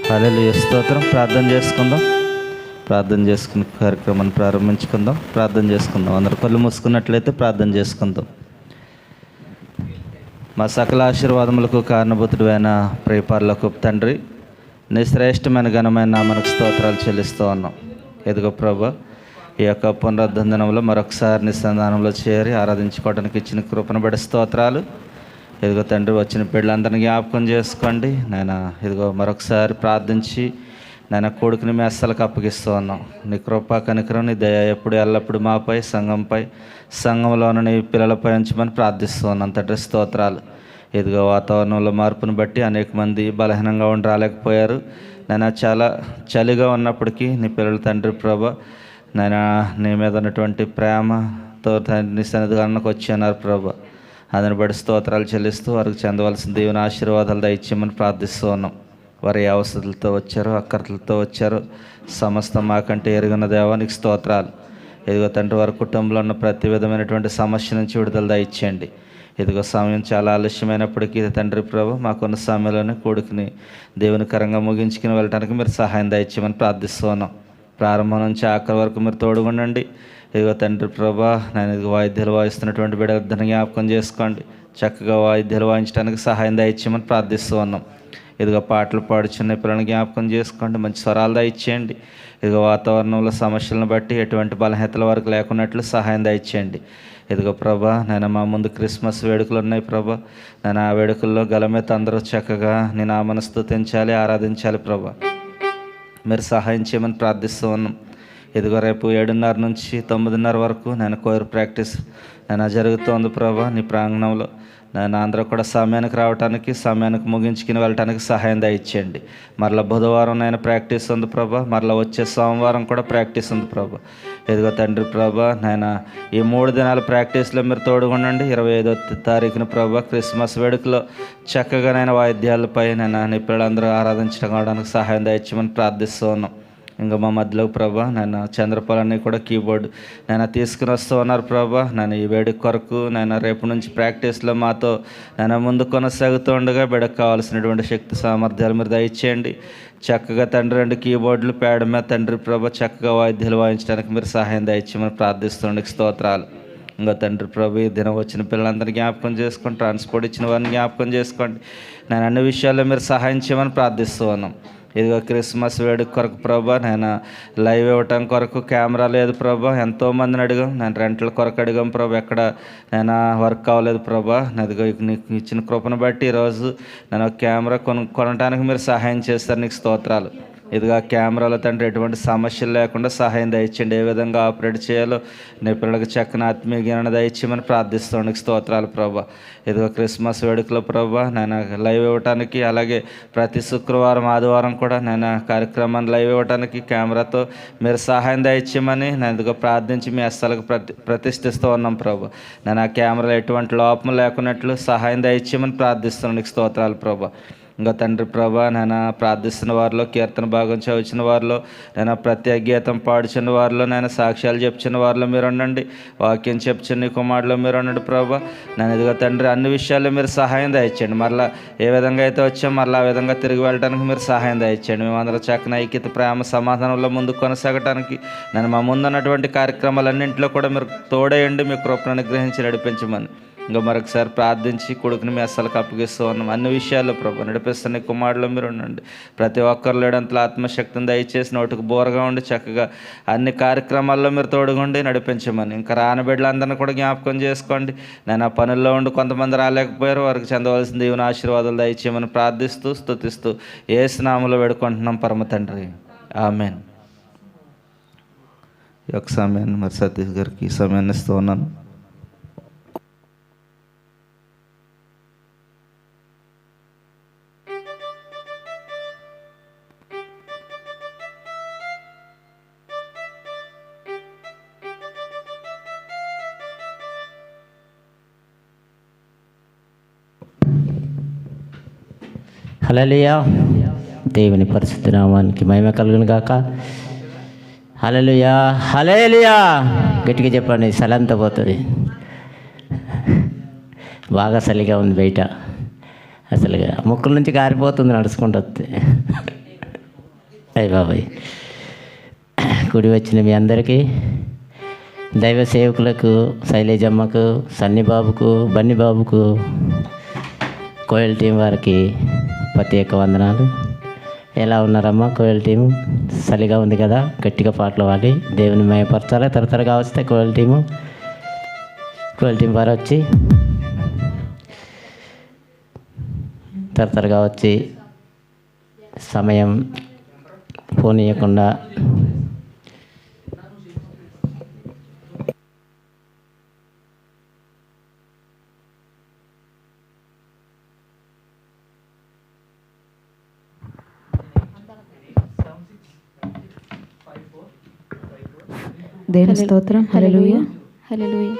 హల్లెలూయా స్తోత్రం. ప్రార్థన చేసుకుందాం. ప్రార్థన చేసుకుని కార్యక్రమాన్ని ప్రారంభించుకుందాం. ప్రార్థన చేసుకుందాం. అందరు కళ్ళు మూసుకున్నట్లయితే ప్రార్థన చేసుకుందాం. మా సకల ఆశీర్వాదములకు కారణభూతుడైన ప్రియపరలోక తండ్రి, నీ శ్రేష్టమైన ఘనమైన నామమునకు స్తోత్రాలు చెల్లిస్తూ ఉన్నాం. ఎదుగో ప్రభా, ఈ యొక్క పునరుద్ధరణంలో మరొకసారి నీ సన్నిధానంలో చేరి ఆరాధించుకోవడానికి ఇచ్చిన కృపను బట్టి స్తోత్రాలు. ఇదిగో తండ్రి, వచ్చిన బిడ్డలందరినీ జ్ఞాపకం చేసుకోండి నాయన. ఇదిగో మరొకసారి ప్రార్థించి నాయన కొడుకుని మీ అస్సలకు అప్పగిస్తూ ఉన్నాం. నీ కృపా కనికరం, నీ దయ ఎప్పుడు ఎల్లప్పుడు మాపై, సంఘంపై, సంఘంలోని నీ పిల్లలపై ఉంచమని ప్రార్థిస్తూ ఉన్నాం తండ్రి. స్తోత్రాలు. ఇదిగో వాతావరణంలో మార్పును బట్టి అనేక మంది బలహీనంగా ఉండి రాలేకపోయారు నాయన. చాలా చలిగా ఉన్నప్పటికీ నీ పిల్లలు తండ్రి ప్రభా నాయన, నీ మీద ఉన్నటువంటి ప్రేమతో నీ సన్నిధానానికి వచ్చి అన్నారు ప్రభా. అందుని బట్టి స్తోత్రాలు చెల్లిస్తూ వారికి చెందవలసిన దేవుని ఆశీర్వాదాలు దయచేయమని ప్రార్థిస్తూ ఉన్నాం. వారి అవసరాలతో వచ్చారు, అక్కర్లతో వచ్చారు, సమస్తం మాకంటే ఎరుగున్న దేవానికి స్తోత్రాలు. ఇదిగో తండ్రి, వారి కుటుంబంలో ఉన్న ప్రతి విధమైనటువంటి సమస్య నుంచి విడుదల దయచేయండి. ఇదిగో సమయం చాలా ఆలస్యమైనప్పటికీ తండ్రి ప్రభు, మాకున్న సమయంలోనే కొడుకుని దేవునికరంగా ముగించుకుని వెళ్ళడానికి మీరు సహాయం దయచేయమని ప్రార్థిస్తూ ఉన్నాం. ప్రారంభం నుంచి ఆఖరి వరకు మీరు తోడుగుండండి. ఇదిగో తండ్రి ప్రభా, నేను ఇదిగో వాయిద్యాలు వాయిస్తున్నటువంటి బిడ్డలందరినీ జ్ఞాపకం చేసుకోండి. చక్కగా వాయిద్యాలు వాయించడానికి సహాయం దయచేయమని ప్రార్థిస్తూ ఉన్నాం. ఇదిగో పాటలు పాడుచున్న పిల్లలను జ్ఞాపకం చేసుకోండి. మంచి స్వరాలు దయచేయండి. ఇదిగో వాతావరణంలో సమస్యలను బట్టి ఎటువంటి బలహీనతల వరకు లేకున్నట్లు సహాయం దయచేయండి. ఇదిగో ప్రభా, నేను మా ముందు క్రిస్మస్ వేడుకలు ఉన్నాయి ప్రభా. నేను ఆ వేడుకల్లో గలమెత్త అందరూ చక్కగా నీ నామమును స్తుతించాలి, ఆరాధించాలి ప్రభా. మీరు సహాయం చేయమని ప్రార్థిస్తూ ఉన్నాం. ఇదిగో రేపు 7:30 నుంచి 9:30 వరకు నేను కోర్ ప్రాక్టీస్ నేను జరుగుతోంది ప్రభా. నీ ప్రాంగణంలో నేను అందరూ కూడా సమయానికి రావడానికి, సమయానికి ముగించుకుని వెళ్ళటానికి సహాయం దయచేయండి. మరలా బుధవారం నేను ప్రాక్టీస్ ఉంది ప్రభా. మరలా వచ్చే సోమవారం కూడా ప్రాక్టీస్ ఉంది ప్రభా. ఇదిగో తండ్రి ప్రభా, నేను ఈ 3 దినాల ప్రాక్టీస్లో మీరు తోడుగుండండి. 25వ తారీఖున ప్రభా క్రిస్మస్ వేడుకలో చక్కగా నేను వాయిద్యాలపై నేను నీ పిల్లలందరూ ఆరాధించడానికి సహాయం దయచేయమని ప్రార్థిస్తూ ఉన్నాం. ఇంకా మా మధ్యలో ప్రభా నేను చంద్రపాలన్నీ కూడా కీబోర్డ్ నేను తీసుకుని వస్తూ ఉన్నారు ప్రభా. నేను ఈ వేడుక కొరకు నేను రేపు నుంచి ప్రాక్టీస్లో మాతో నేను ముందు కొనసాగుతూ ఉండగా బిడ్డకు కావాల్సినటువంటి శక్తి సామర్థ్యాలు మీరు దయచేయండి. చక్కగా తండ్రి 2 కీబోర్డులు పేడ మీద తండ్రి ప్రభా చక్కగా వాయిద్యాలు వాయించడానికి మీరు సహాయం దయచేయమని ప్రార్థిస్తుండే స్తోత్రాలు. ఇంకా తండ్రి ప్రభు, ఈ దినం వచ్చిన పిల్లలందరినీ జ్ఞాపకం చేసుకోండి. ట్రాన్స్పోర్ట్ ఇచ్చిన వారిని జ్ఞాపకం చేసుకోండి. నేను అన్ని విషయాల్లో మీరు సహాయం చేయమని ప్రార్థిస్తూ ఉన్నాం. ఇదిగో క్రిస్మస్ వేడుక కొరకు ప్రభా నేను లైవ్ ఇవ్వటం కొరకు కెమెరా లేదు ప్రభా. ఎంతోమందిని అడిగాం, నేను రెంట్ల కొరకు అడిగాం ప్రభా. ఎక్కడ నేను వర్క్ అవ్వలేదు ప్రభా. ఇదిగో నీకు ఇచ్చిన కృపను బట్టి ఈరోజు నేను కెమెరా కొనడానికి మీరు సహాయం చేస్తారు. నీకు స్తోత్రాలు. ఇదిగా కెమెరాలో తండ్రి ఎటువంటి సమస్యలు లేకుండా సహాయం దయచేయండి. ఏ విధంగా ఆపరేట్ చేయాలో నీ పిల్లలకు చక్కని ఆత్మీయ జ్ఞానం దయచేయమని ప్రార్థిస్తాను. స్తోత్రాలు ప్రభా. ఇదిగో క్రిస్మస్ వేడుకలో ప్రభా నేను లైవ్ ఇవ్వటానికి, అలాగే ప్రతి శుక్రవారం ఆదివారం కూడా నేను కార్యక్రమాన్ని లైవ్ ఇవ్వటానికి కెమెరాతో మీరు సహాయం దయచేయమని నేను ఇదిగో ప్రార్థించి మీ అస్సలకు ప్రతిష్ఠిస్తూ ఉన్నాం ప్రభా. నేను ఆ కెమెరాలో ఎటువంటి లోపం లేకున్నట్లు సహాయం దయచేయమని ప్రార్థిస్తున్నాను. స్తోత్రాలు ప్రభా. ఇంకా తండ్రి ప్రభా, నేను ప్రార్థిస్తున్న వారిలో, కీర్తన భాగం చదువుచిన వారిలో, నేను ప్రత్యేక గీతం పాడుచున్న వారిలో, నేను సాక్ష్యాలు చెప్పుచున్న వారిలో మీరు ఉండండి. వాక్యం చెప్పుచున్న నీ కుమారులో మీరు ఉండండి ప్రభా. నేను ఇదిగో తండ్రి అన్ని విషయాల్లో మీరు సహాయం దయచేయండి. మరలా ఏ విధంగా అయితే వచ్చాం మరలా ఆ విధంగా తిరిగి వెళ్ళడానికి మీరు సహాయం దయచేయండి. మేమందరం చక్కని ఐక్యత, ప్రేమ, సమాధానంలో ముందుకు కొనసాగటానికి నేను మా ముందున్నటువంటి కార్యక్రమాలన్నింటిలో కూడా మీరు తోడేయండి. మీ కృపను అనుగ్రహించి నడిపించమని ఇంకా మరొకసారి ప్రార్థించి కొడుకుని మీ అస్సలకు అప్పగిస్తూ ఉన్నాం. అన్ని విషయాల్లో ప్రభు నడిపిస్తున్న కుమారులో మీరు ఉండండి. ప్రతి ఒక్కరు లేడంతలో ఆత్మశక్తిని దయచేసి నోటికి బోరగా ఉండి చక్కగా అన్ని కార్యక్రమాల్లో మీరు తోడుగుండి నడిపించమని, ఇంకా రాని బిడ్డలందరినీ కూడా జ్ఞాపకం చేసుకోండి. నేను ఆ పనుల్లో ఉండి కొంతమంది రాలేకపోయారు, వారికి చెందవలసిన దేవుని ఆశీర్వాదాలు దయచేయమని ప్రార్థిస్తూ స్తుతిస్తూ యేసు నామములో వేడుకుంటున్నాం పరమ తండ్రి. ఆమేన్. ఈ యొక్క సమయాన్ని మరి సతీష్ గారికి ఈ సమయాన్ని ఇస్తూ ఉన్నాను. హల్లెలూయా. దేవుని పరిశుద్ధ నామానికి మహిమ కలుగును గాక. హల్లెలూయా, హల్లెలూయా. గట్టిగా చెప్పండి, సలంత పోతుంది. బాగా చలిగా ఉంది బయట, అసలుగా ముక్కుల నుంచి కారిపోతుంది నడుచుకుంటూ వస్తే. అయ్య బాబాయ్, కూడి వచ్చిన మీ అందరికీ, దైవ సేవకులకు, శైలేజమ్మకు, సన్నిబాబుకు, బన్నిబాబుకు, కోయల్ టీం వారికి ప్రత్యేక వందనాలు. ఎలా ఉన్నారమ్మా కోయల్ టీం? చలిగా ఉంది కదా, గట్టిగా పాటలు పాడి దేవుని మయపరచాలి. త్వరగా వస్తే కోయల్ టీం వారు వచ్చి త్వరగా వచ్చి సమయం పోనీయకుండా దేవుని స్తోత్రం. హల్లెలూయా, హల్లెలూయా.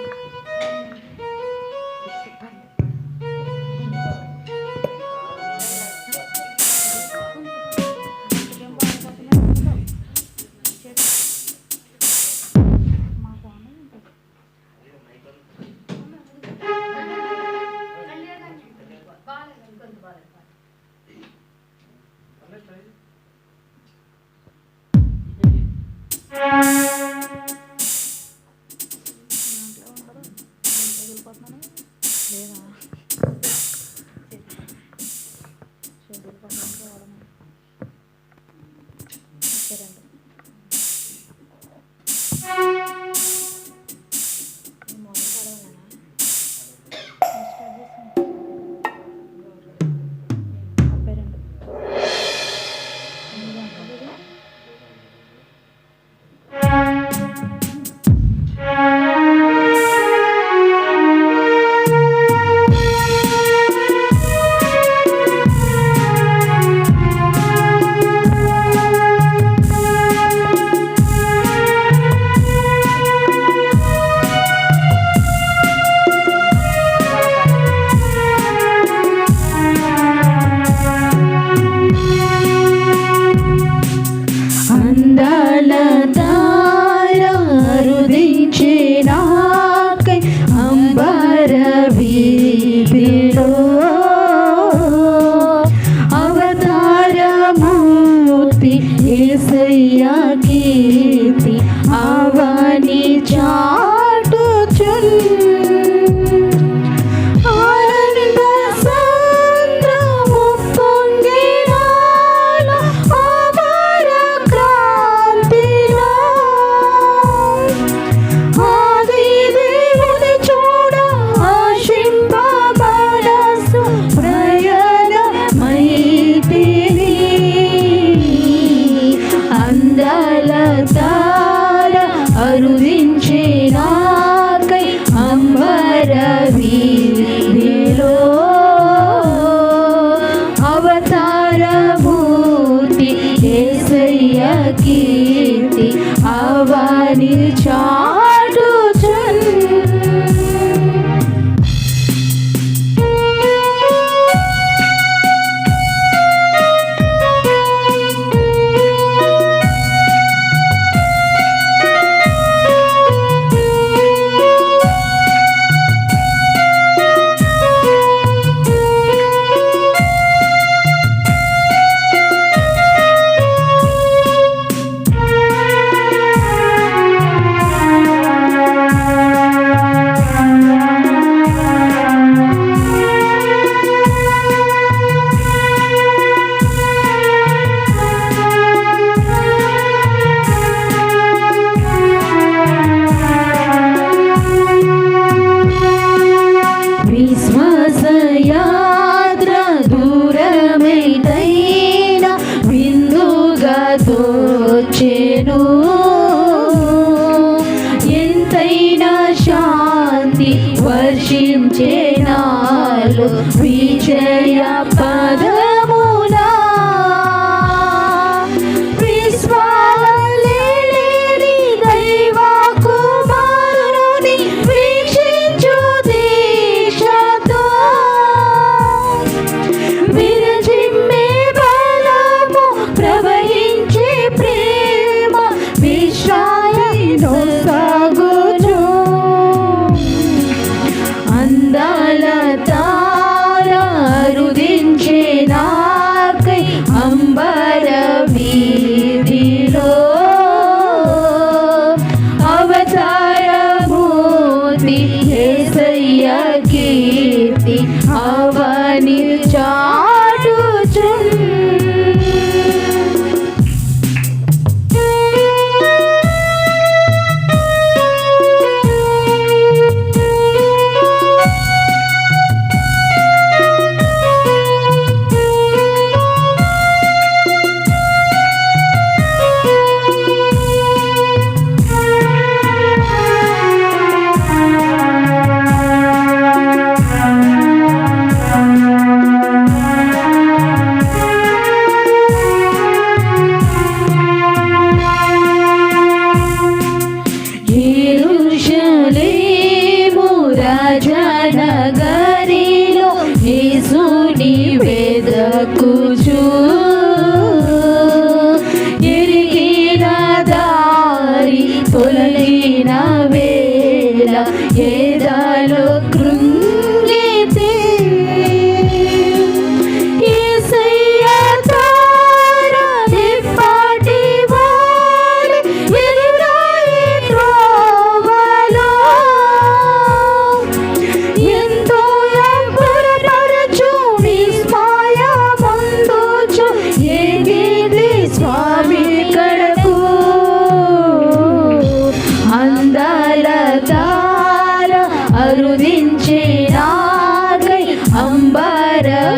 విజయ పదమునా విశ్వాలేని దైవ కుమారుని వీక్షించు దీక్షతో విరజిమ్మే బలము ప్రవహించే ప్రేమ విశ్రాయను సాగుచు అందాల తార రుదించే నా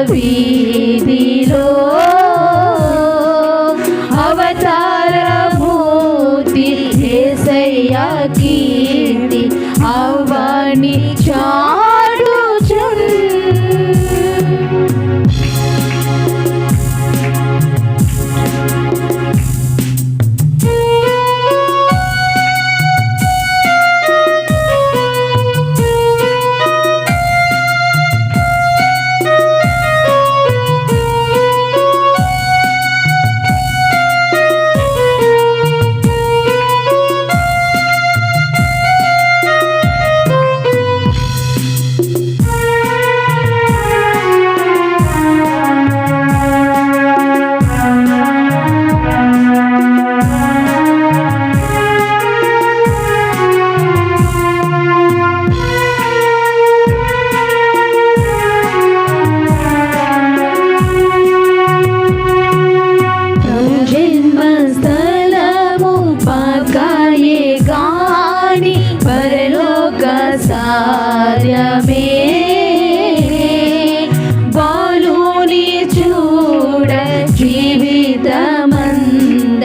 వీధిలో అవతారమూర్తి యేసయ్య కీర్తి అవని చాటుచున్ జన్మస్థలము పాకాయే గాని పరలోక సార్యమే బాలుని చూడ జీవితమంద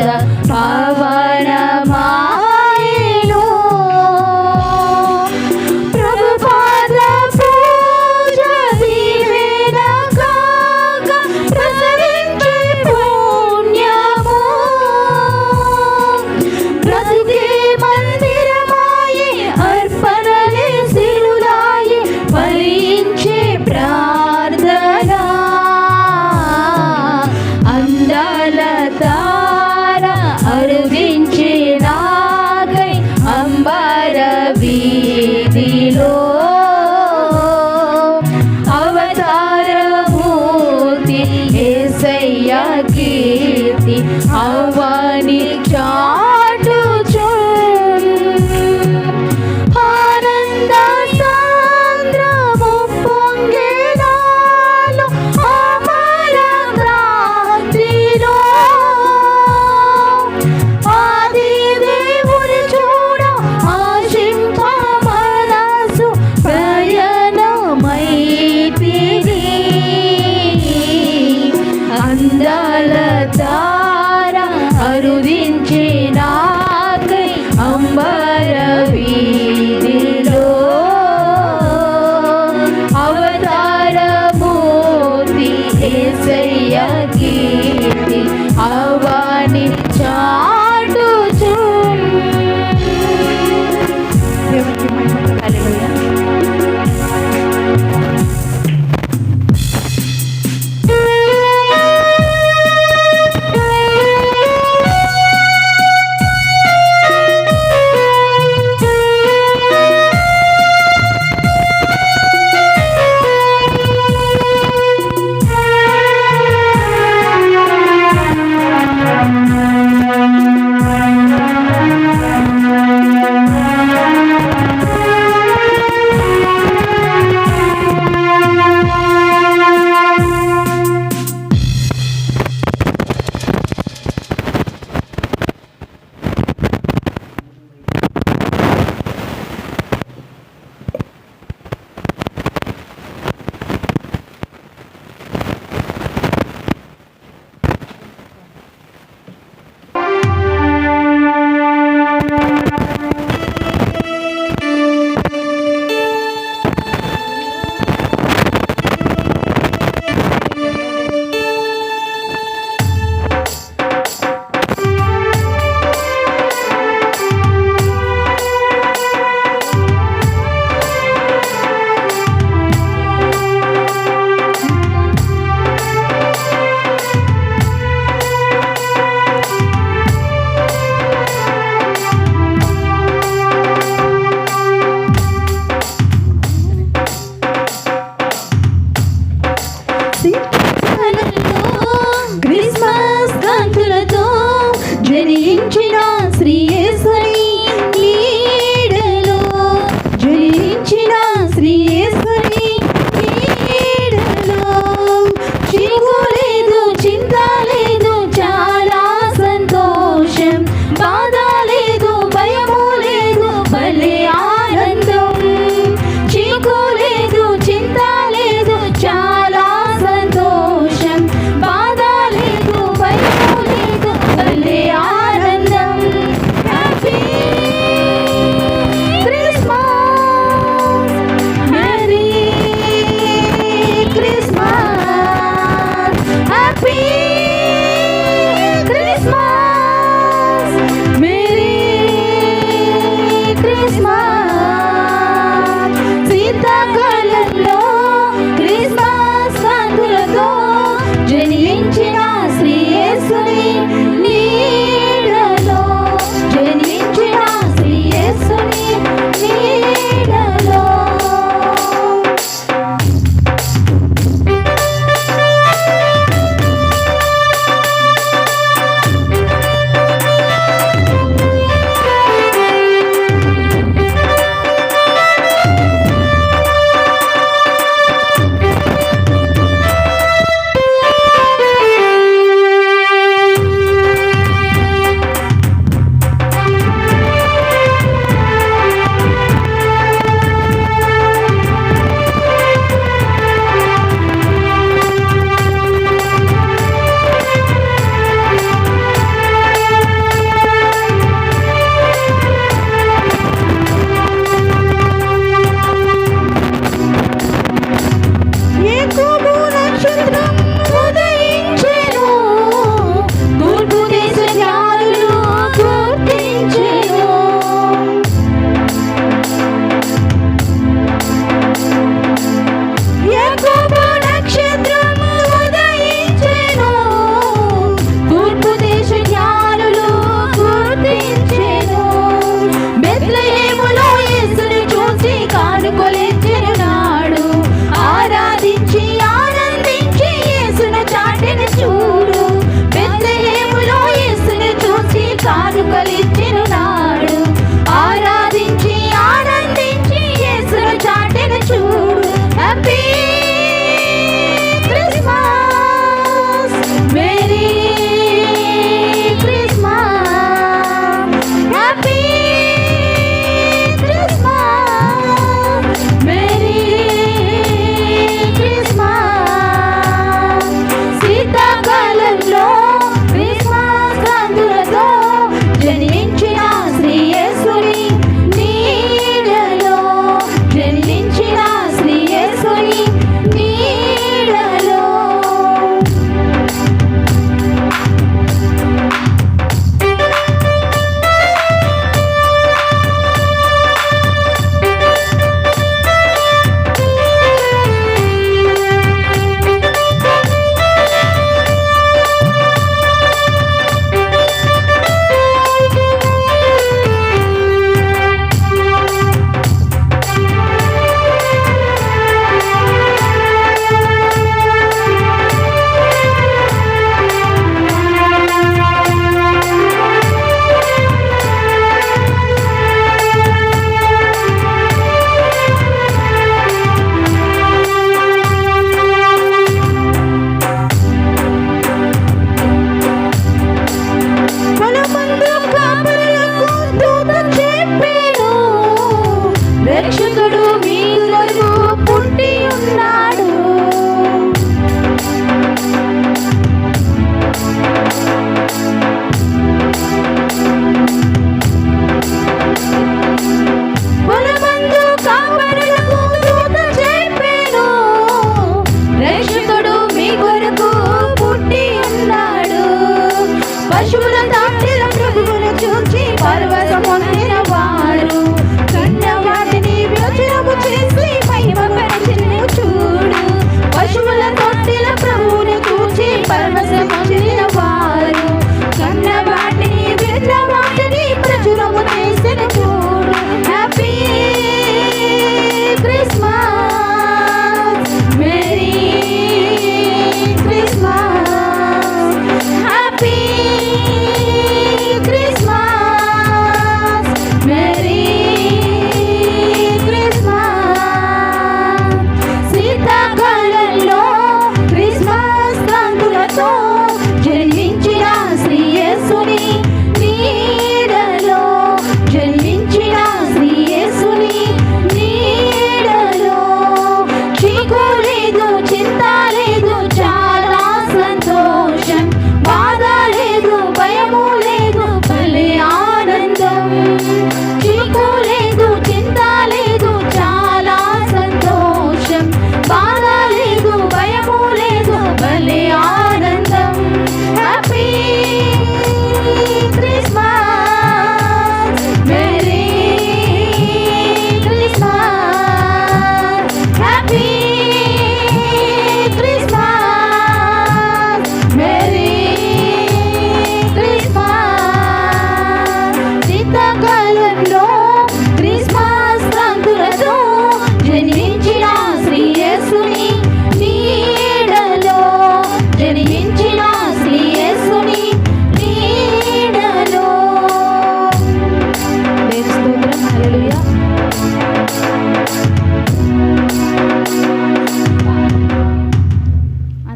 పవనమాయెను ప్రభుపాద పూజ దీవెన కాక ప్రసరించే పుణ్యము బ్రతుకే మందిరమాయే అర్పణలే సిరులాయే ఫలించే ప్రార్థన అందాల తార అరుదించే నాకై అంబర వీధిలో అవతారమూర్తి యేసయ్య కీర్తి అవని చాటుచున్ ఆనంద సాంద్రము పొంగే నాలో అమర క్రాంతిలో ఆది దేవుని చూడ ఆశింప మనసు ప్రయాణమైతిని అందాల తార అరుదించే నాకై అంబర వీధిలో అవతారమూర్తి యేసయ్య కీర్తి అవని చాటుచున్ దేవునికి మహిమ. హల్లెలూయా. నీడలో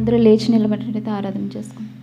అందరూ లేచి నిలబెట్టయితే ఆరాధన చేసుకుంటాం.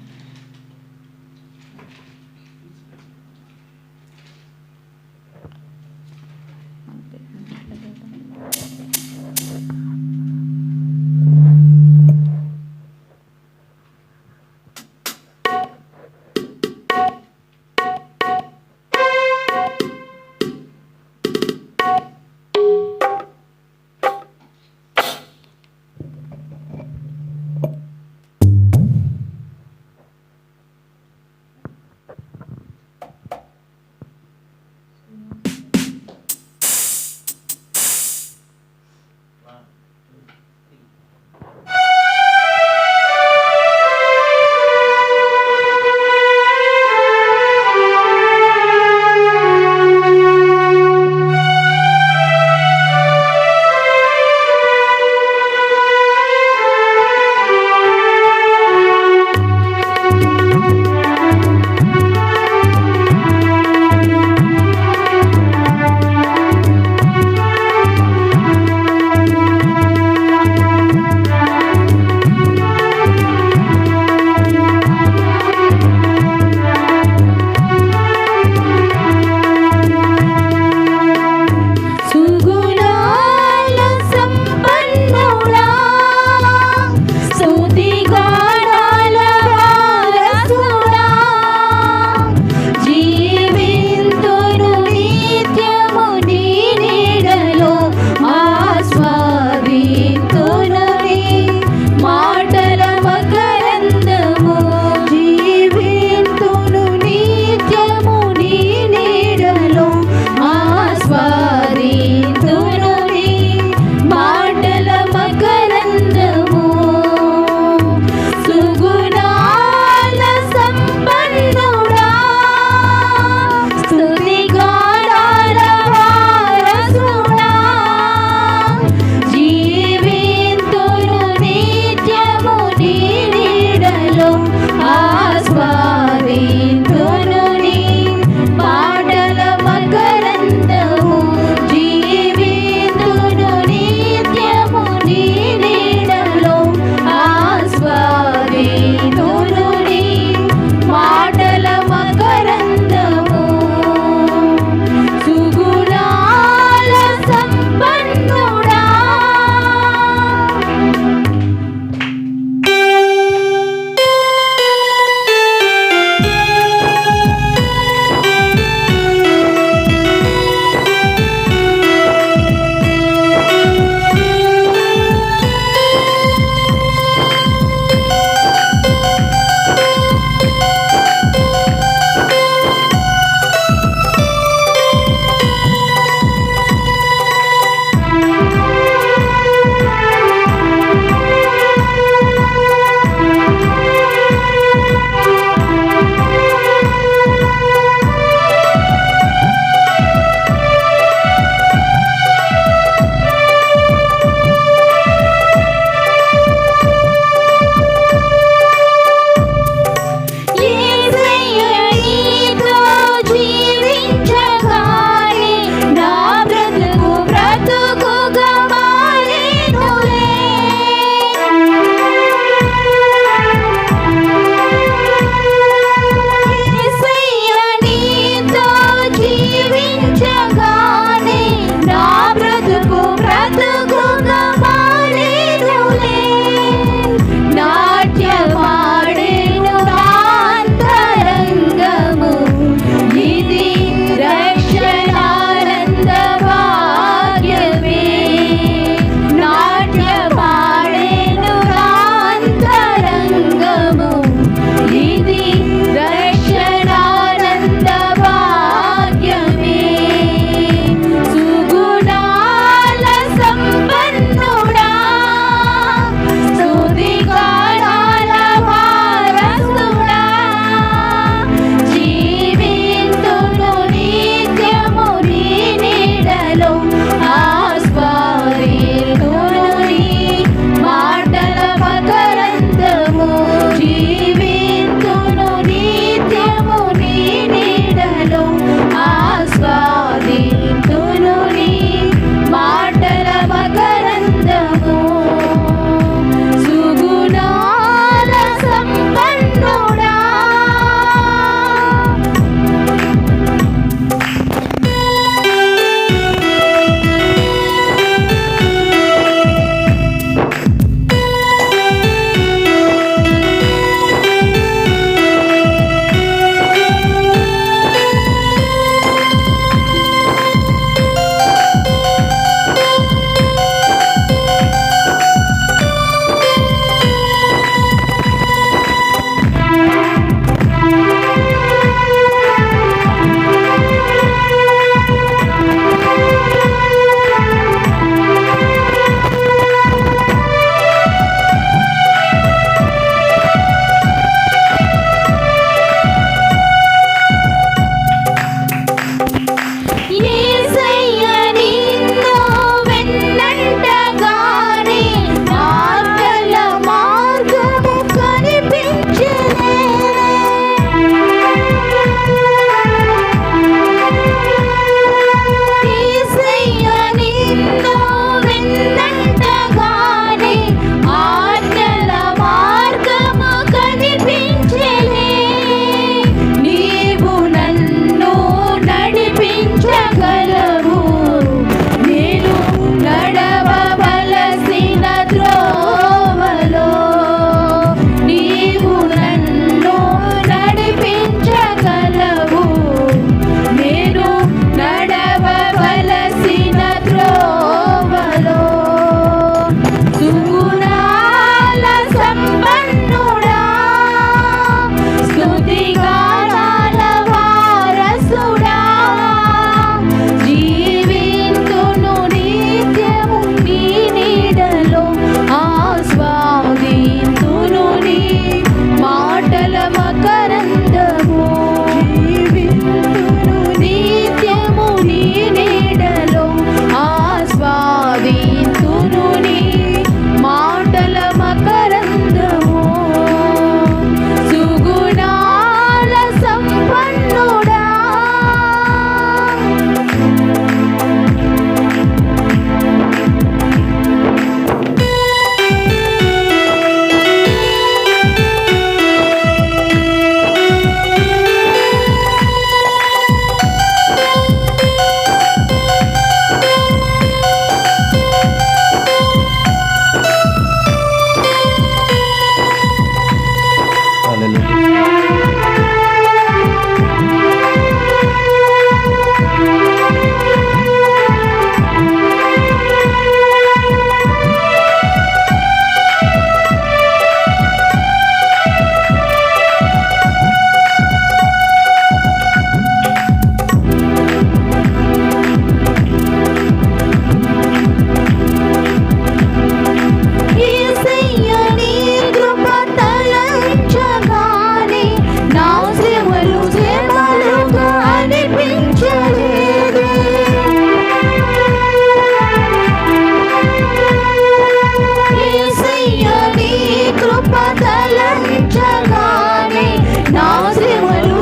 తలంచగానే నా శ్రమలు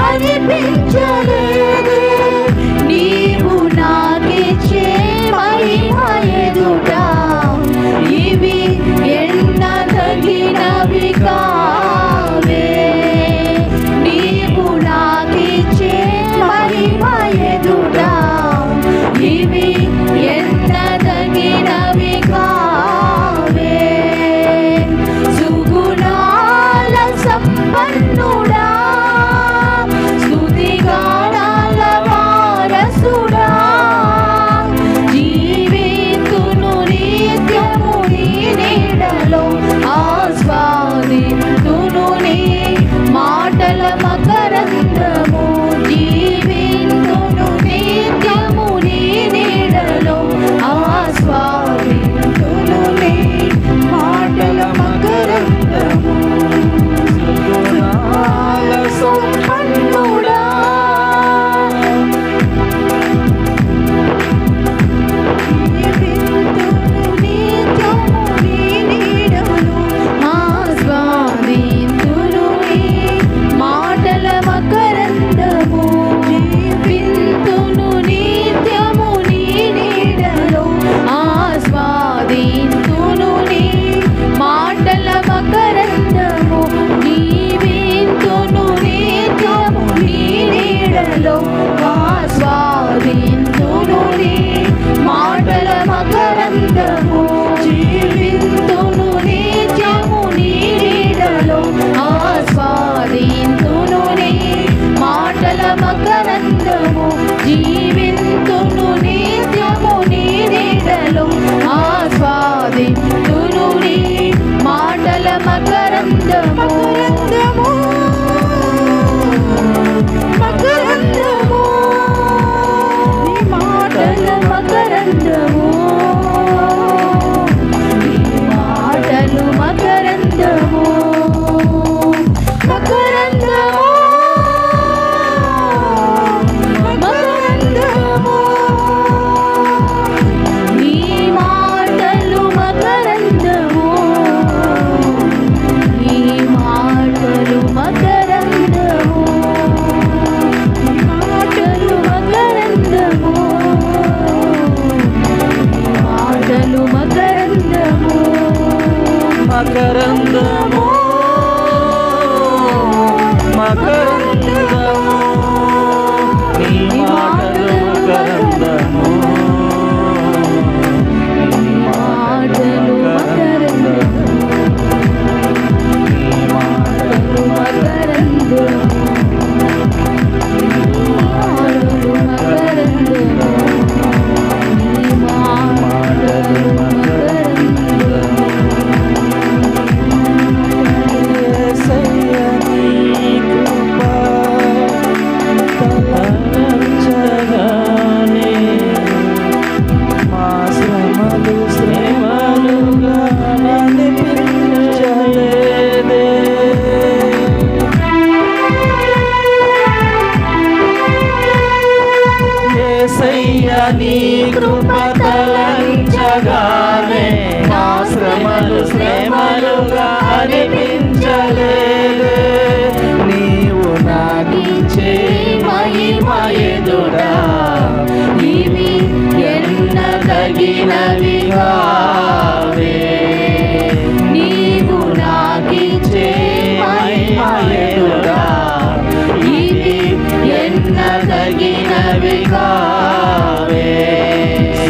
అనిపించలేదే. నీవు నాకిచ్చే మహిమ ఎదుట ఇవి ఎన్నదగినవి కావే. నీవు నాకిచ్చే మహిమ ఎదుట ఇవి ఎన్నదగినవి కావే. సుగుణాల సంపన్నుడా, స్తుతిగానాల వారసుడా, జీవితును నిత్యము నీ నీడలో ఆస్వాదితును నీ మాటల మకరందము. జీవితును నిత్యము నీ నీడలో ఆస్వాదితును నీ మాటల మకరందము. సుగుణాల సంపన్నుడా, జీవితును నిత్యము నీ నీడలో ఆస్వాదితును నీ మాటల మకరందము. జీవితును నిత్యము నీ నీడలో ఆస్వాదితును నీ మాటల మకరందము. జీవితును నిత్యము నీ నీడలో ఆస్వాదితును నీ మాటల మకరందము. జీవితును నిత్యము నీ నీడలో ఆస్వాదితును నీ మాటల మకరందము. జీవితును నిత్యము నీ నీడలో ఆస్వాదితును నీ మాటల మకరందము. మకరందము, నీ మాటల మకరందము. నీ మాటలు మకరందము. మకరందము, మకరందము. నీ మాటలు మకరందము. నీ మాటలు మకరందము. మాటలు మకరందము. మాటలు మకరందము. మకరందము మకరందము నీ మాటలు మకరందము. నీ మాటలు మకరందము. నీ మాటలు మకరందము. మాటలు మకరందము. నీ మాటలు మకరందము. యేసయ్య నీ కృప తలంచగానే మా శ్రమలుగా అనిపించలేదే. యేసయ్య నీ కృప తలంచగానే మా శ్రమలుగా అనిపించలేదే. నీవు నాకిచ్చే మహిమ ఎదుట ఇవి ఎన్నదగినవి కావే. నీవు నాకిచ్చే మహిమ ఎదుట ఇవి ఎన్నదగినవి కావే.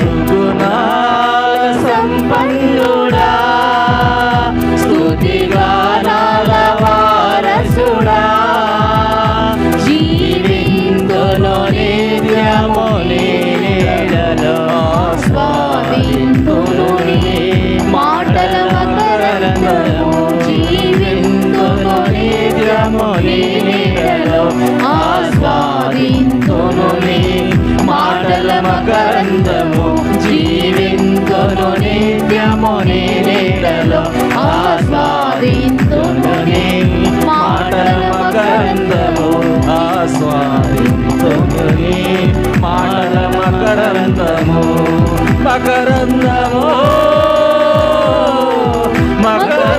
సుగుణాల సంపన్నుడా, స్తుతిగానాల వారసుడా, జీవితును నిత్యము నీ నీడలో ఆస్వాదితును నీ మాటల మకరందము. జీవితును నిత్యము నీ నీడలో ఆస్వాదితును నీ మాటల మకరందము. జీవితును నిత్యము నీ నీడలో ఆస్వాదితును నీ మాటల మకరందము. ఆస్వాదితును నీ మాటల మకరందము. మకరందము మకరందము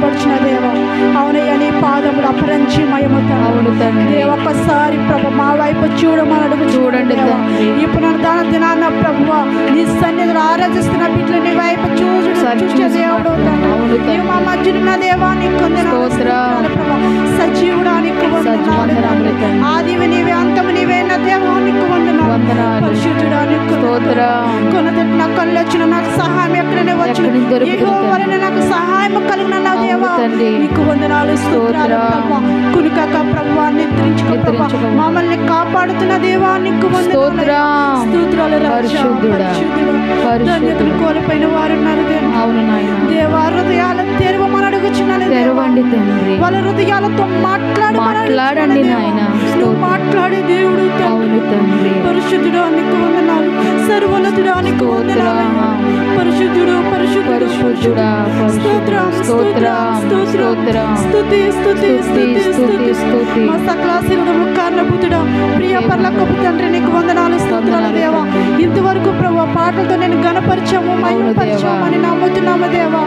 సిద్ధపరిచిన దేవ. అవునయ్యా, నీ పాదములు అపరంజిమయము అవును తండ్రి. దేవ. ఒక్కసారి ప్రభు మా వైపు చూడమని అడుగు చూడండి తండ్రి. ఈ పునరుద్ధాన దినాన ప్రభువ నీ సన్నిధిలో ఆరాధిస్తున్న బిడ్డలు నీ వైపు చూసే దేవుడు తండ్రి. అవును తండ్రి. నీవు మా మధ్యనున్న దేవా నీకు వందనాలు స్తోత్రాలు ప్రభు. సజీవుడానికి వందనాలు తండ్రి. ఆదివి నీవే అంతము నీవే నా దేవా నీకు వందనాలు. పరిశుద్ధుడానికి కొనతట్టిన కళ్ళు వచ్చిన నాకు సహాయం ఎక్కడనే వచ్చిన వలన నాకు సహాయం కలిగిన నా దేవా నీకు వందనాలు స్తోత్రాలు ప్రభు. కునికాక ప్రభు నిద్రించుకో ప్రభు. మమ్మల్ని కాపాడుతున్న దేవా నీకు వందనాలు స్తోత్రాలు. ధన్యతను కోల్పోయిన వారు ఉన్నారు దేవా. హృదయాల తెరవమని అడుగుచున్నాను. తెరవండి తండ్రి. వాళ్ళ హృదయాలతో మాట్లాడండి నాయన. నువ్వు మాట్లాడే దేవుడు తండ్రి. పరిశుద్ధుడు నీకు వందనాలు. సర్వోన్నతుడా నీకు వందనాలు. పరిశుద్ధుడు పరిశుద్ధుడా స్తోత్రం స్తోత్రం స్తోత్రం స్తుతి స్తుతి స్తుతి స్తుతి స్తుతి. మా సకల ఆశీర్వాదములకు కారణభూతుడా ప్రియ పరలోకపు తండ్రి నీకు వందనాలు స్తోత్రాలు దేవా. ఇంతవరకు ప్రభు పాటలతో నేను గణపరిచాము మహిమపరిచామని నమ్ముతున్నాము దేవా.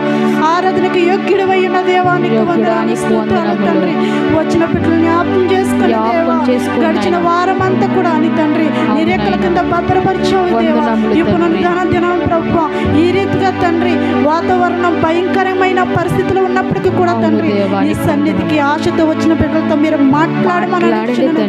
ఆరాధనకు యోగ్యుడవై ఉన్న దేవా నీకు వందనాలు స్తోత్రాలు తండ్రి. వచ్చిన బిడ్డలు జ్ఞాపకం చేసుకుని దేవా. గడిచిన వారం అంతా కూడా అని తండ్రి నీ రెక్కల కింద భద్రపరిచావు దేవా. ఇప్పుడు ధన దినం ప్రభు ఈ రీతిగా తండ్రి వాతావరణం భయంకరమైన పరిస్థితులు ఉన్నప్పటికీ కూడా తండ్రి నీ సన్నిధికి ఆశతో వచ్చిన బిడ్డలతో మీరు మాట్లాడమని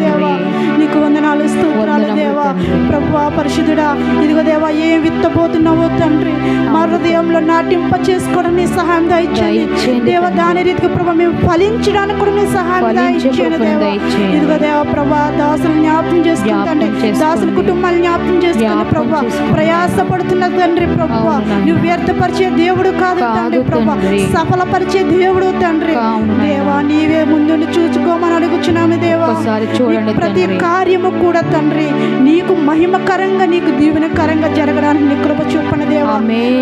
దేవా. నీకు వందనాలు స్తోత్రాలు దేవా. ప్రభువా పరిశుద్ధుడా ఇదిగో దేవా ఏం విత్తబోతున్నావో తండ్రి మా హృదయంలో నాటింప చేసుకోవడం నీ సహాయం దయచేయండి దేవ. దాని రీతిగా ప్రభు మేము ఫలించడానికి కూడా నీ సహాయం దయచేయండి దేవా. ఇదిగో దేవా ప్రభా దాసులు జ్ఞాపకం చేసుకుంటండి. దాసుల కుటుంబాలు జ్ఞాపకం చేసుకుంటే ప్రభు ప్రయాసపడుతున్న తండ్రి ప్రభు నువ్వు వ్యర్థపరిచే దేవుడు కాదు తండ్రి ప్రభు. సఫలపరిచే దేవుడు తండ్రి దేవా. నీవే ముందు చూసుకోమని అడుగుచున్నాము దేవా. ప్రతి కార్యము కూడా తండ్రి నీకు మహిమకరంగా నీకు దీవెనకరంగా జరగడానికి నీ కృప చూపన దేవా.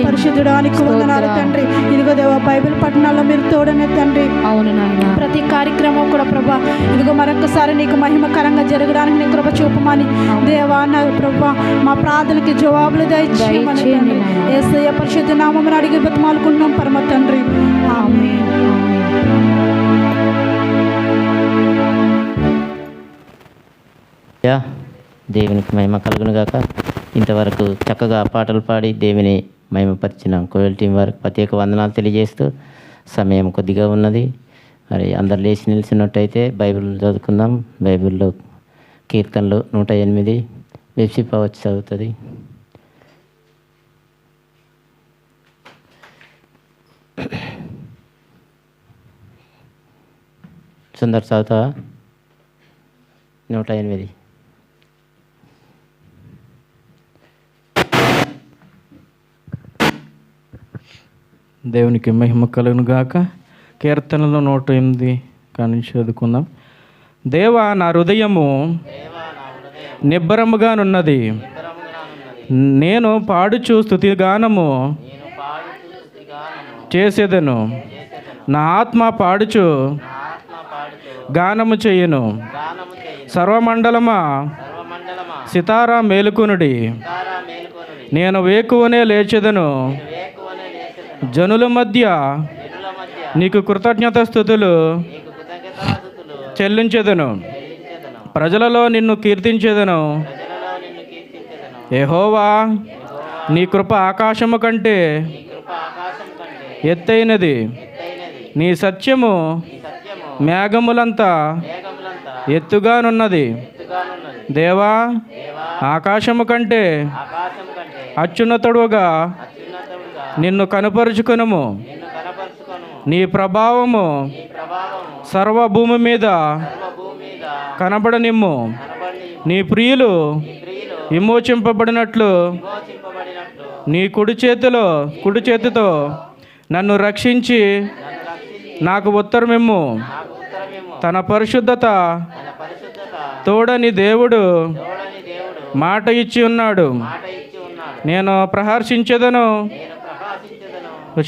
పరిశుద్ధుడానికి వందనాలు తండ్రి. ఇదిగో దేవా బైబిల్ పట్టణాల్లో మీరు తోడనే తండ్రి. అవును నాయన. ప్రతి కార్యక్రమం కూడా ప్రభా ఇదిగో మరొకసారి నీకు మహిమకరంగా జరగడానికి నీ కృప చూపమని దేవా నా ప్రభా మా ప్రార్థనకి జవాబులు దయచేయమని తండ్రి. యేసయ్య పరిశుద్ధ నామమున అడిగి బతిమాలుకుంటున్నాం పరమ తండ్రి. ఆమేన్. దేవునికి మహిమ కలుగును గాక. ఇంతవరకు చక్కగా పాటలు పాడి దేవుని మహిమపరిచిన కోయల్ టీం వారికి ప్రత్యేక వందనాలు తెలియజేస్తూ సమయం కొద్దిగా ఉన్నది. మరి అందరు లేచి నిలిచినట్టయితే బైబిల్ చదువుకుందాం. బైబిల్లో కీర్తనలు 108 వెబ్సిపా వచ్చి చదువుతుంది. సుందర్ చదువుతావా? 108. దేవునికి మహిమ కలుగును గాక. కీర్తనలో 108 కానీ చదువుకుందాం. దేవా నా హృదయము నిబ్బరముగానున్నది. నేను పాడుచు స్తుతిగానము చేసేదను. నా ఆత్మ పాడుచు గానము చెయ్యను. సర్వమండలమా సితారా మేలుకొనుడి. నేను వేకువనే లేచెదను. జనుల మధ్య నీకు కృతజ్ఞత స్తుతులు చెల్లించెదను. ప్రజలలో నిన్ను కీర్తించెదను. యెహోవా నీ కృప ఆకాశము కంటే ఎత్తైనది. నీ సత్యము మేఘములంతా ఎత్తుగానున్నది. దేవా ఆకాశము కంటే అత్యున్నతుడుగా నిన్ను కనపరుచుకొనుము. నీ ప్రభావము సర్వభూమి మీద కనబడనిమ్ము. నీ ప్రియులు విమోచింపబడినట్లు నీ కుడి చేతితో నన్ను రక్షించి నాకు ఉత్తరమిమ్ము. తన పరిశుద్ధత తోడని దేవుడు మాట ఇచ్చి ఉన్నాడు. నేను ప్రహర్షించెదను,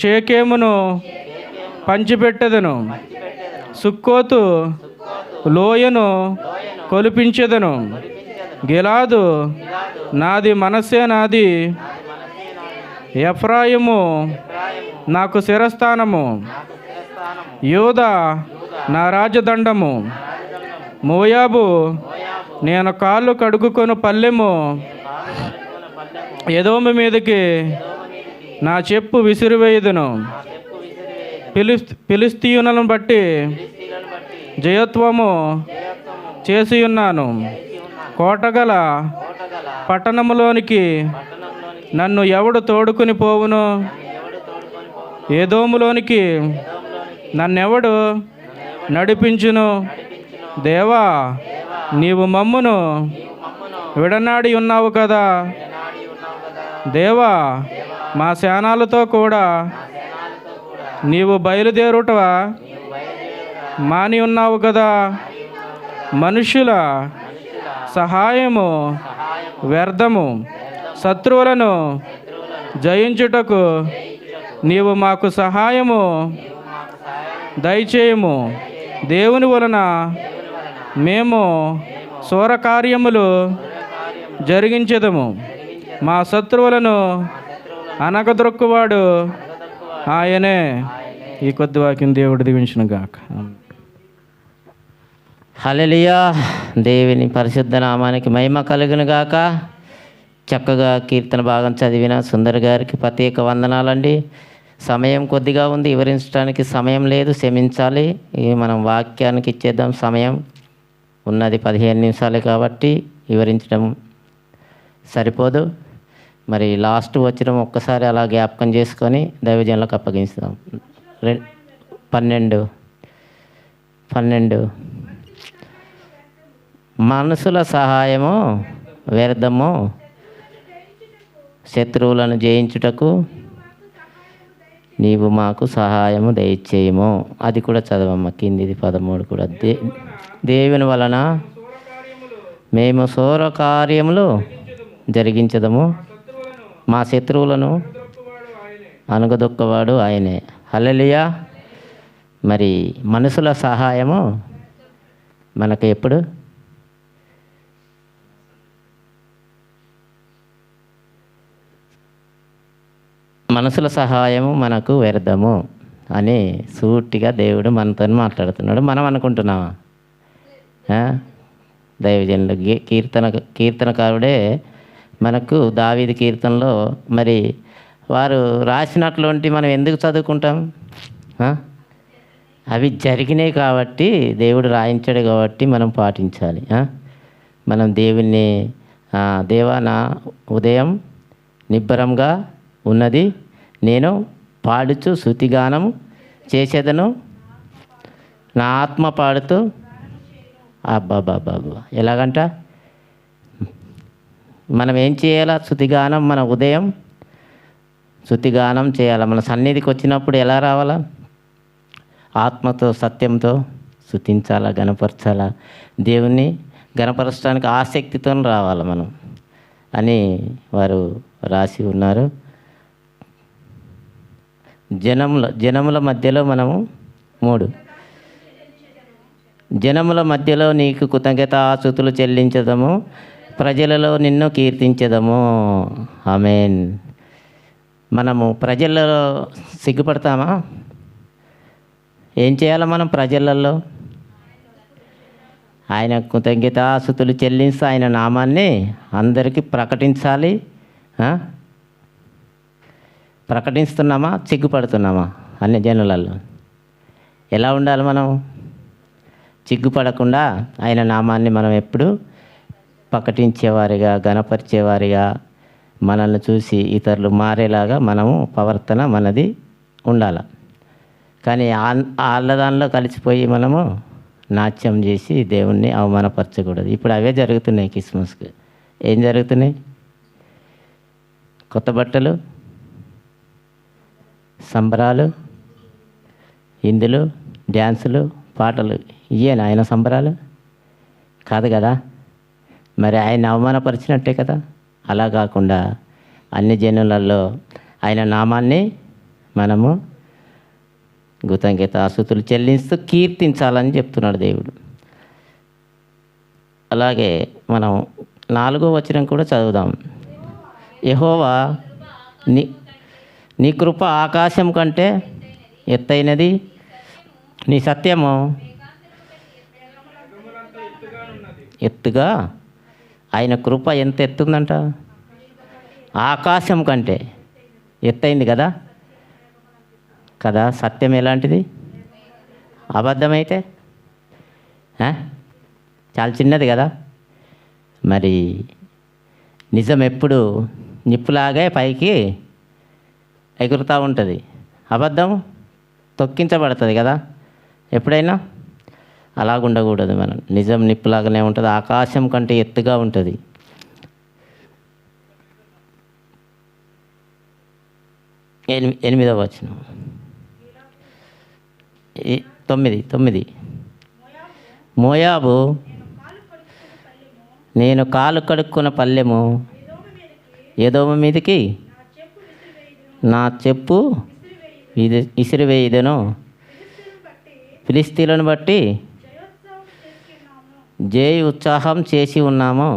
షేకేమును పంచిపెట్టెదను. సుక్కోతు లోయను కొలిపించెదను. గిలాదు నాది, మనస్సే నాది. ఎఫ్రాయిము నాకు శిరస్థానము. యూదా నా రాజదండము, మోయాబు నేను కాళ్ళు కడుగుకొని పల్లెము, ఎదోము మీదకి నా చెప్పు విసిరివేయుదును. ఫిలిస్తీయులను బట్టి జయత్వము చేసి ఉన్నాను. కోటగల పట్టణములోనికి నన్ను ఎవడు తోడుకుని పోవును? ఏదోములోనికి నన్నెవడు నడిపించును? దేవా, నీవు మమ్మును విడనాడి ఉన్నావు కదా. దేవా, మా సేనాలతో కూడా నీవు బయలుదేరుట మాని ఉన్నావు కదా. మనుషుల సహాయము వ్యర్థము, శత్రువులను జయించుటకు నీవు మాకు సహాయము దయచేయము. దేవుని వలన మేము శూరకార్యములు జరిగించెదము. మా శత్రువులను అనగదొక్కువాడు ఆయనే. ఈ కొద్ది వాక్యం దేవుడు దీవించును గాక. హల్లెలూయా. దేవుని పరిశుద్ధ నామానికి మహిమ కలుగును గాక. చక్కగా కీర్తన భాగం చదివిన సుందర్ గారికి ప్రత్యేక వందనాలండి. సమయం కొద్దిగా ఉంది, వివరించడానికి సమయం లేదు, క్షమించాలి. మనం వాక్యానికి ఇచ్చేద్దాం. సమయం ఉన్నది 15 నిమిషాలే కాబట్టి వివరించడం సరిపోదు. మరి లాస్ట్ వచ్చిన ఒక్కసారి అలా జ్ఞాపకం చేసుకొని దైవజనులకు అప్పగిస్తాం. 12 మనుషుల సహాయము వ్యర్థము, శత్రువులను జయించుటకు నీవు మాకు సహాయము దయచేయము. అది కూడా చదవమ్మ, కిందిది 13 కూడా. దేవుని వలన మేము శూర కార్యములు జరిగించదము, మా శత్రువులను అనగదొక్కవాడు ఆయనే. హల్లెలూయా. మరి మనుషుల సహాయము మనకు ఎప్పుడు? మనుషుల సహాయము మనకు వ్యర్థము అని సూటిగా దేవుడు మనతో మాట్లాడుతున్నాడు. మనం అనుకుంటున్నామా? దైవజనులు కీర్తనకారుడే మనకు దావీదు కీర్తనలో మరి వారు రాసినటువంటి మనం ఎందుకు చదువుకుంటాం? అవి జరిగినాయి కాబట్టి, దేవుడు రాయించాడు కాబట్టి మనం పాటించాలి. మనం దేవుణ్ణి, దేవా నా ఉదయం నిబ్బరంగా ఉన్నది, నేను పాడుచు స్తుతిగానం చేసేదను, నా ఆత్మ పాడుతూ. అబ్బాబాబా, ఎలాగంట మనం ఏం చేయాలా? స్తుతిగానం. మన ఉదయం స్తుతిగానం చేయాలి. మన సన్నిధికి వచ్చినప్పుడు ఎలా రావాలా? ఆత్మతో సత్యంతో స్తుతించాలా, గణపరచాలా. దేవుణ్ణి గణపరచడానికి ఆసక్తితో రావాలి మనం అని వారు రాసి ఉన్నారు. జనముల మధ్యలో మనము 3 జనముల మధ్యలో నీకు కృతజ్ఞతాస్తుతులు చెల్లించదము, ప్రజలలో నిన్ను కీర్తించదము. ఆమేన్. మనము ప్రజలలో సిగ్గుపడతామా? ఏం చేయాలి మనం ప్రజలలో? ఆయన కృతజ్ఞతాస్తుతులు చెల్లించి ఆయన నామాన్ని అందరికీ ప్రకటించాలి. ప్రకటిస్తున్నామా? సిగ్గుపడుతున్నామా? అన్ని జనులలో ఎలా ఉండాలి మనం? సిగ్గుపడకుండా ఆయన నామాన్ని మనం ఎప్పుడు ప్రకటించేవారిగా, గణపరిచేవారిగా, మనల్ని చూసి ఇతరులు మారేలాగా మనము ప్రవర్తన మనది ఉండాలి. కానీ వాళ్ళ దానిలో కలిసిపోయి మనము నాట్యం చేసి దేవుణ్ణి అవమానపరచకూడదు. ఇప్పుడు అవే జరుగుతున్నాయి. క్రిస్మస్కి ఏం జరుగుతున్నాయి? కొత్త బట్టలు, సంబరాలు, ఇందులు, డ్యాన్సులు, పాటలు. ఇయేనా ఆయన సంబరాలు? కాదు కదా. మరి ఆయన అవమానపరిచినట్టే కదా. అలా కాకుండా అన్ని జనులలో ఆయన నామాన్ని మనము కృతజ్ఞతాస్తుతులు చెల్లిస్తూ కీర్తించాలని చెప్తున్నాడు దేవుడు. అలాగే మనం 4వ వచనం కూడా చదువుదాం. యెహోవా నీ కృప ఆకాశం కంటే ఎత్తైనది, నీ సత్యము ఎత్తుగా, ఆయన కృప ఎంత ఎత్తుందంట, ఆకాశం కంటే ఎత్తైంది కదా. కదా, సత్యం ఎలాంటిది? అబద్ధమైతే చాలా చిన్నది కదా. మరి నిజం ఎప్పుడు నిప్పులాగే పైకి ఎగురుతూ ఉంటుంది, అబద్ధం తొక్కించబడుతుంది కదా ఎప్పుడైనా. అలాగుండకూడదు మనం. నిజం నిప్పులాగానే ఉంటుంది, ఆకాశం కంటే ఎత్తుగా ఉంటుంది. ఎనిమిదవ వచనం, 9 మోయాబు నేను కాలు కడుక్కున్న పల్లెము ఏదోము మీదికి నా చెప్పు ఇసిరివేయుదను. ఫిలిస్తీన్లను బట్టి జయ ఉత్సాహం చేసి ఉన్నాము.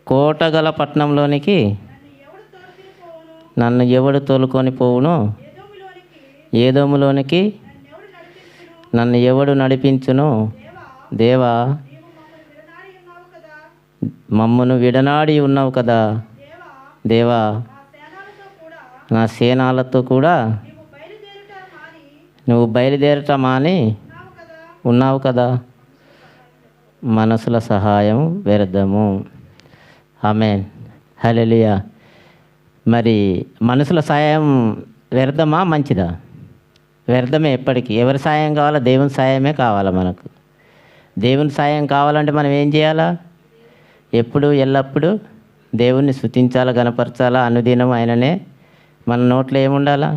కోటగల పట్టణంలోనికి నన్ను ఎవడు తోలుకొని పోవును? ఏదోములోనికి నన్ను ఎవడు నడిపించును? దేవా, మమ్మను విడనాడి ఉన్నావు కదా. దేవా, నా సేనాలతో కూడా నువ్వు బయలుదేరట మాని ఉన్నావు కదా. మనసుల సహాయం వ్యర్థము. ఆమేన్, హల్లెలూయా. మరి మనసుల సహాయం వ్యర్థమా మంచిదా? వ్యర్థమే ఎప్పటికీ. ఎవరి సాయం కావాలా? దేవుని సాయమే కావాలా మనకు. దేవుని సాయం కావాలంటే మనం ఏం చేయాలా? ఎప్పుడు ఎల్లప్పుడూ దేవుణ్ణి స్తుతించాలా, గణపరచాలా. అనుదినం ఆయననే మన నోట్లో ఏముండాలా?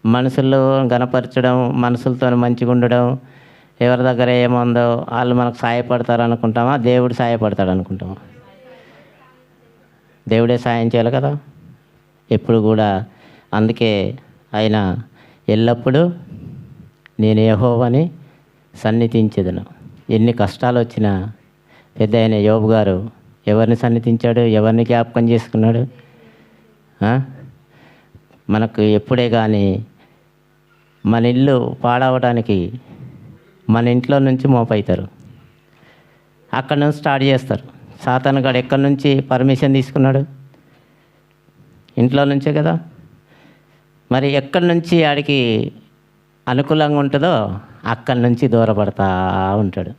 మనసుల్లో గణపరచడం, మనసులతో మంచిగా ఉండడం. ఎవరి దగ్గర ఏముందో వాళ్ళు మనకు సాయపడతారు అనుకుంటామా? దేవుడు సాయపడతాడు అనుకుంటామా? దేవుడే సాయం చేయాలి కదా ఎప్పుడు కూడా. అందుకే ఆయన ఎల్లప్పుడూ నేను యెహోవాని సన్నిధించెదను. ఎన్ని కష్టాలు వచ్చినా పెద్ద ఆయన యోబు గారు ఎవరిని సన్నిధించాడు? ఎవరిని జ్ఞాపకం చేసుకున్నాడు? మనకు ఎప్పుడే కానీ మన ఇల్లు పాడవడానికి మన ఇంట్లో నుంచి మోపవుతారు. అక్కడ నుంచి స్టార్ట్ చేస్తారు. సాతాను గాడు ఎక్కడి నుంచి పర్మిషన్ తీసుకున్నాడు? ఇంట్లో నుంచే కదా. మరి ఎక్కడి నుంచి ఆడికి అనుకూలంగా ఉంటుందో అక్కడి నుంచి దూరపడతా ఉంటాడు.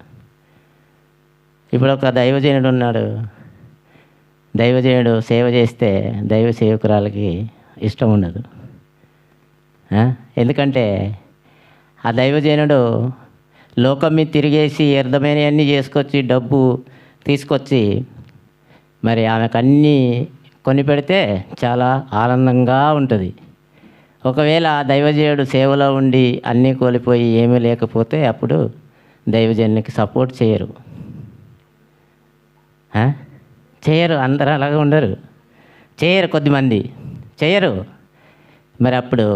ఇప్పుడు ఒక దైవజనుడు ఉన్నాడు. దైవజనుడు సేవ చేస్తే దైవ సేవకురాలకి ఇష్టం ఉండదు. ఎందుకంటే ఆ దైవజనుడు లోకం మీద తిరిగేసి వ్యర్థమైనవన్నీ చేసుకొచ్చి డబ్బు తీసుకొచ్చి మరి ఆమెకు అన్నీ కొని పెడితే చాలా ఆనందంగా ఉంటుంది. ఒకవేళ దైవజనుడు సేవలో ఉండి అన్నీ కోల్పోయి ఏమీ లేకపోతే అప్పుడు దైవజనునికి సపోర్ట్ చేయరు. చేయరు, అందరూ అలాగే ఉండరు. చేయరు, కొద్దిమంది చేయరు. మరి అప్పుడు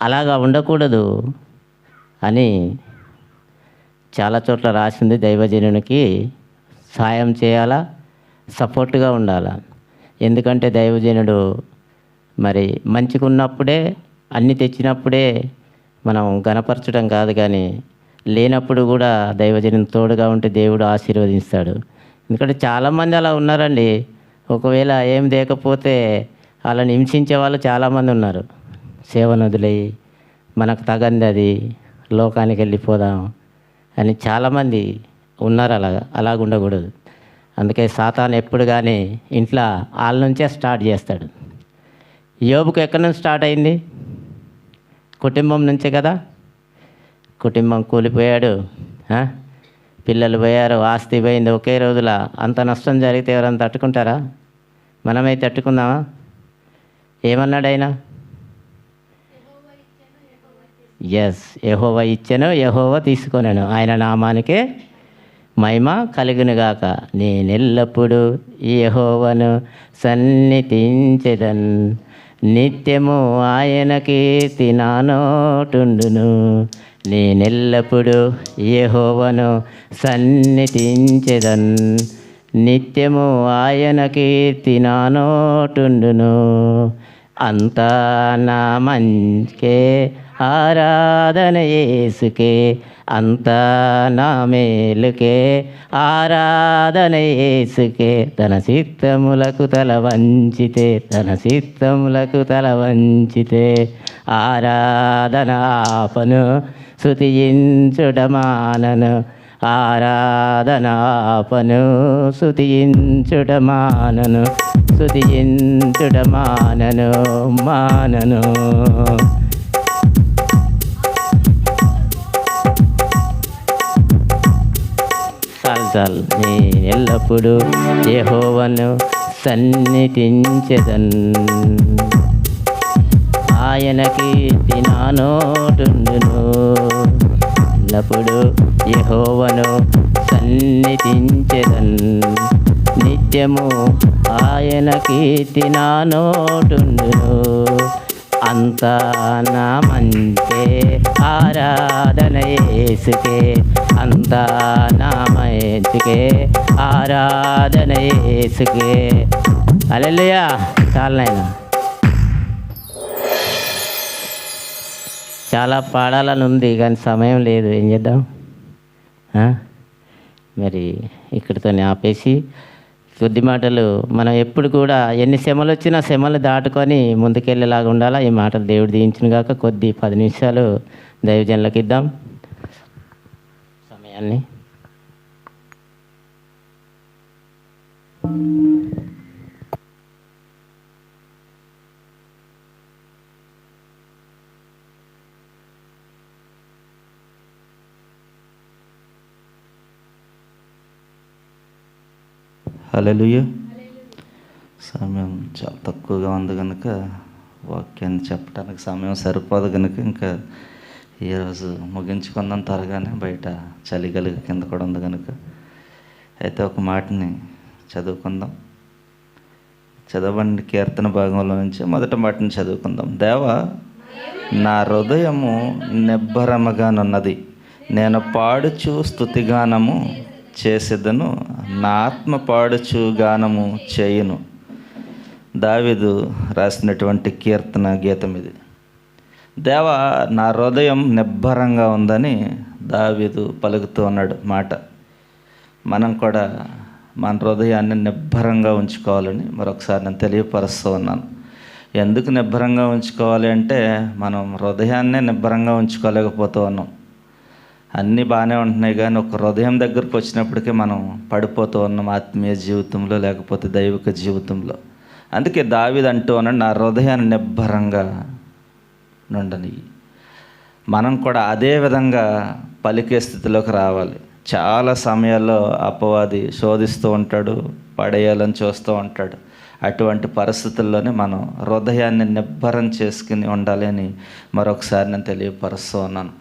అలాగా ఉండకూడదు అని చాలా చోట్ల రాసింది. దైవజనునికి సాయం చేయాలా, సపోర్ట్గా ఉండాలా. ఎందుకంటే దైవజనుడు మరి మంచిగా ఉన్నప్పుడే అన్నీ తెచ్చినప్పుడే మనం గణపరచడం కాదు, కానీ లేనప్పుడు కూడా దైవజనుని తోడుగా ఉంటే దేవుడు ఆశీర్వదిస్తాడు. ఎందుకంటే చాలామంది అలా ఉన్నారండి. ఒకవేళ ఏం లేకపోతే వాళ్ళని హింసించే వాళ్ళు చాలామంది ఉన్నారు. సేవను వదిలేయి మనకు తగంది అది లోకానికి వెళ్ళిపోదాం అని చాలామంది ఉన్నారు. అలాగ ఉండకూడదు. అందుకే సాతాను ఎప్పుడు కానీ ఇంట్లో వాళ్ళ నుంచే స్టార్ట్ చేస్తాడు. యోబుకు ఎక్కడి నుంచి స్టార్ట్ అయింది? కుటుంబం నుంచే కదా. కుటుంబం కూలిపోయాడు, పిల్లలు పోయారు, ఆస్తి పోయింది. ఒకే రోజుల అంత నష్టం జరిగితే ఎవరైనా తట్టుకుంటారా? మనమైతే తట్టుకుందామా? ఏమన్నాడు ఆయన? ఎస్, యెహోవా ఇచ్చెను, యెహోవా తీసుకొనెను, ఆయన నామానికే మహిమ కలుగునుగాక. నేనెల్లప్పుడు యెహోవాను సన్నిధించెదన్, నిత్యము ఆయన కీర్తి నా నోటుండును. నేనెల్లప్పుడు యెహోవాను సన్నిధించెదన్, నిత్యము ఆయన కీర్తి నా నోటుండును. అంతా నా మంచికే ఆరాధన యేసుకే, అంతా నా మేలుకే ఆరాధన యేసుకే. తన చిత్తములకు తల వంచితే, తన చిత్తములకు తల వంచితే ఆరాధన ఆపను, స్తుతించుట మానను. ఆరాధన ఆపను, స్తుతించుట మానను, స్తుతించుట మానను, మానను. చాలు నేను ఎల్లప్పుడూ యెహోవాను సన్నిధించెదన్, ఆయన కీర్తి నా నోటుండును. ఎల్లప్పుడూ యెహోవాను సన్నిధించెదన్, నిత్యము ఆయన కీర్తి నా నోటుండును. అంతా నా మంచికే ఆరాధన యేసుకే, అంతా నా మంచికే ఆరాధన యేసుకే. హల్లెలూయా. చాలు నాయనా, చాలా పాడాలని ఉంది కానీ సమయం లేదు. ఏం చేద్దాం? మరి ఇక్కడితో ఆపేసి కొద్ది మాటలు మనం ఎప్పుడు కూడా ఎన్ని శ్రమలు వచ్చినా శ్రమలు దాటుకొని ముందుకెళ్ళేలాగా ఉండాలా. ఈ మాటలు దేవుడు దీవించిన గాక. కొద్ది 10 నిమిషాలు దైవజనులకు ఇద్దాం సమయాన్ని. హల్లెలూయా. సమయం చాలా తక్కువగా ఉంది కనుక వాక్యాన్ని చెప్పడానికి సమయం సరిపోదు కనుక ఇంకా ఈరోజు ముగించుకుందాం త్వరగానే. బయట చలిగలిగి కింద కూడా ఉంది కనుక అయితే ఒక మాటని చదువుకుందాం. చదవండి కీర్తన భాగంలో నుంచి మొదటి మాటని చదువుకుందాం. దేవా, నా హృదయము నిబ్బరముగానున్నది, నేను పాడుచు స్తుతిగానము చేసేదను, నా ఆత్మ పాడుచు గానము చేయును. దావీదు రాసినటువంటి కీర్తన గీతం ఇది. దేవా, నా హృదయం నిబ్బరంగా ఉందని దావీదు పలుకుతూ ఉన్నాడు మాట. మనం కూడా మన హృదయాన్ని నిబ్బరంగా ఉంచుకోవాలని మరొకసారి నేను తెలియపరుస్తూ ఉన్నాను. ఎందుకు నిబ్బరంగా ఉంచుకోవాలి అంటే మనం హృదయాన్నే నిబ్బరంగా ఉంచుకోలేకపోతూ ఉన్నాం. అన్నీ బాగానే ఉంటున్నాయి కానీ ఒక హృదయం దగ్గరకు వచ్చినప్పటికీ మనం పడిపోతూ ఉన్నాం ఆత్మీయ జీవితంలో, లేకపోతే దైవిక జీవితంలో. అందుకే దావీదు అంటూ ఉన్నాడు, నా హృదయాన్ని నిబ్బరంగా నుండని. మనం కూడా అదే విధంగా పలికే స్థితిలోకి రావాలి. చాలా సమయాల్లో అపవాది శోధిస్తూ ఉంటాడు, పడేయాలని చూస్తూ ఉంటాడు. అటువంటి పరిస్థితుల్లోనే మనం హృదయాన్ని నిబ్బరం చేసుకుని ఉండాలి అని మరొకసారి నేను తెలియపరుస్తూ ఉన్నాను.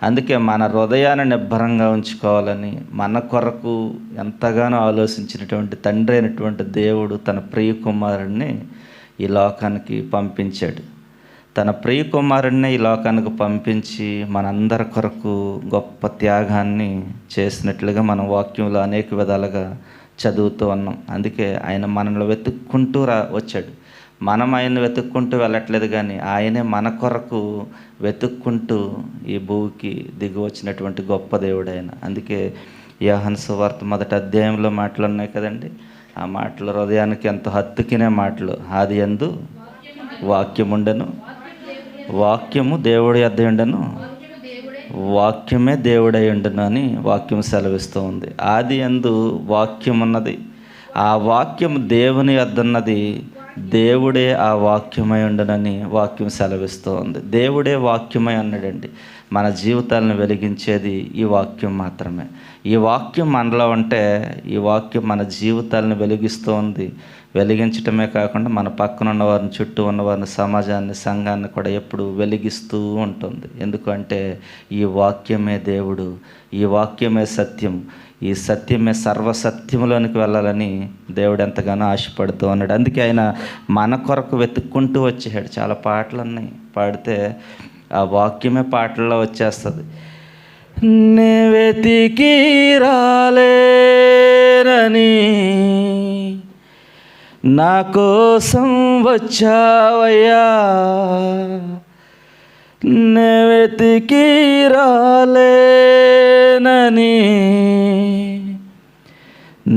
అందుకే మన హృదయాన్ని నిబ్బరంగా ఉంచుకోవాలని మన కొరకు ఎంతగానో ఆలోచించినటువంటి తండ్రి అయినటువంటి దేవుడు తన ప్రియ కుమారుడిని ఈ లోకానికి పంపించాడు. తన ప్రియ కుమారుడిని ఈ లోకానికి పంపించి మనందరి కొరకు గొప్ప త్యాగాన్ని చేసినట్లుగా మనం వాక్యంలో అనేక విధాలుగా చదువుతూ ఉన్నాం. అందుకే ఆయన మనల్ని వెతుక్కుంటూ వచ్చాడు. మనం ఆయన్ని వెతుక్కుంటూ వెళ్ళట్లేదు కానీ ఆయనే మన కొరకు వెతుక్కుంటూ ఈ భూమికి దిగి వచ్చినటువంటి గొప్ప దేవుడు ఆయన. అందుకే యోహాను సువార్త 1వ అధ్యాయంలో మాటలు ఉన్నాయి కదండి. ఆ మాటలు హృదయానికి ఎంతో హత్తుకినే మాటలు. ఆది యందు వాక్యముండెను, వాక్యము దేవుడి యొద్ద ఉండెను, వాక్యమే దేవుడై ఉండెను అని వాక్యం సెలవిస్తూ ఉంది. ఆది యందు వాక్యం ఉన్నది, ఆ వాక్యము దేవుని యొద్ద ఉన్నది, దేవుడే ఆ వాక్యమై ఉండనని వాక్యం సెలవిస్తూ ఉంది. దేవుడే వాక్యమై అన్నాడండి. మన జీవితాలను వెలిగించేది ఈ వాక్యం మాత్రమే. ఈ వాక్యం మనలో ఉంటే ఈ వాక్యం మన జీవితాలను వెలిగిస్తూ ఉంది. వెలిగించటమే కాకుండా మన పక్కన ఉన్నవారిని, చుట్టూ ఉన్నవారిని, సమాజాన్ని, సంఘాన్ని కూడా ఎప్పుడు వెలిగిస్తూ ఉంటుంది. ఎందుకంటే ఈ వాక్యమే దేవుడు, ఈ వాక్యమే సత్యం, ఈ సత్యమే సర్వసత్యములోనికి వెళ్ళాలని దేవుడు ఎంతగానో ఆశపడుతూ ఉన్నాడు. అందుకే ఆయన మన కొరకు వెతుక్కుంటూ వచ్చాడు. చాలా పాటలు ఉన్నాయి, పాడితే ఆ వాక్యమే పాటల్లో వచ్చేస్తుంది. నే వెతికి రాలేనని నా కోసం వచ్చావయ్యా, నే వెతికి రాలేనని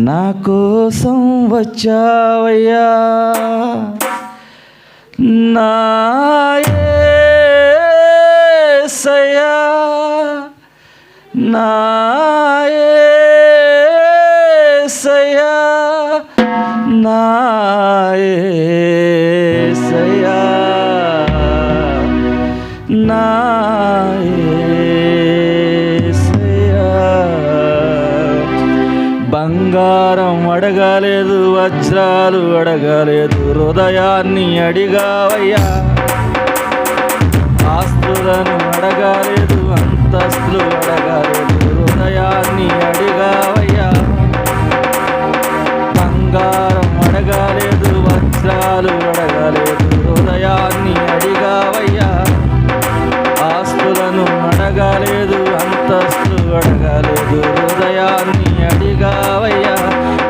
నా కోసం వచ్చావయ్యా, నా యేసయ్యా, నా యేసయ్యా, నా యేసయ్యా, నా యేసయ్యా. బంగారం అడగలేదు, వజ్రాలు అడగలేదు, హృదయాన్ని అడిగావయ్యా. ఆస్తులను అడగలేదు, అంతస్తులు అడగలేదు, హృదయాన్ని అడిగావయ్యా. బంగారం అడగలేదు, వజ్రాలు అడగలేదు, హృదయాన్ని అడిగావయ్యా. ఆస్తులను అడగలేదు, అంతస్తులు అడగలేదు, హృదయాన్ని అడిగావయ్యా.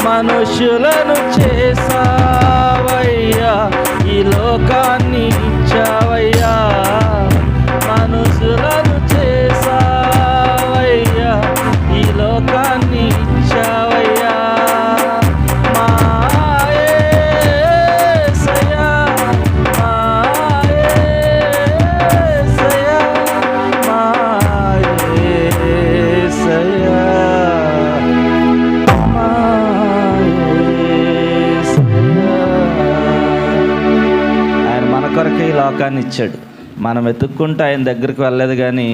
మనుషులను చేసావయ్యా, ఈ లోకాన్ని ఇచ్చావయ్యా. మనుషులను చేసావయ్యా, ఈ లోకాన్ని ఇచ్చావయ్యా. మా యేసయ్యా, మా యేసయ్యా, మా యేసయ్యా, మా యేసయ్యా. ఆయన మన కొరకే ఈ లోకాన్ని ఇచ్చాడు. మనం వెతుక్కుంటూ ఆయన దగ్గరికి వెళ్ళలేదు, కానీ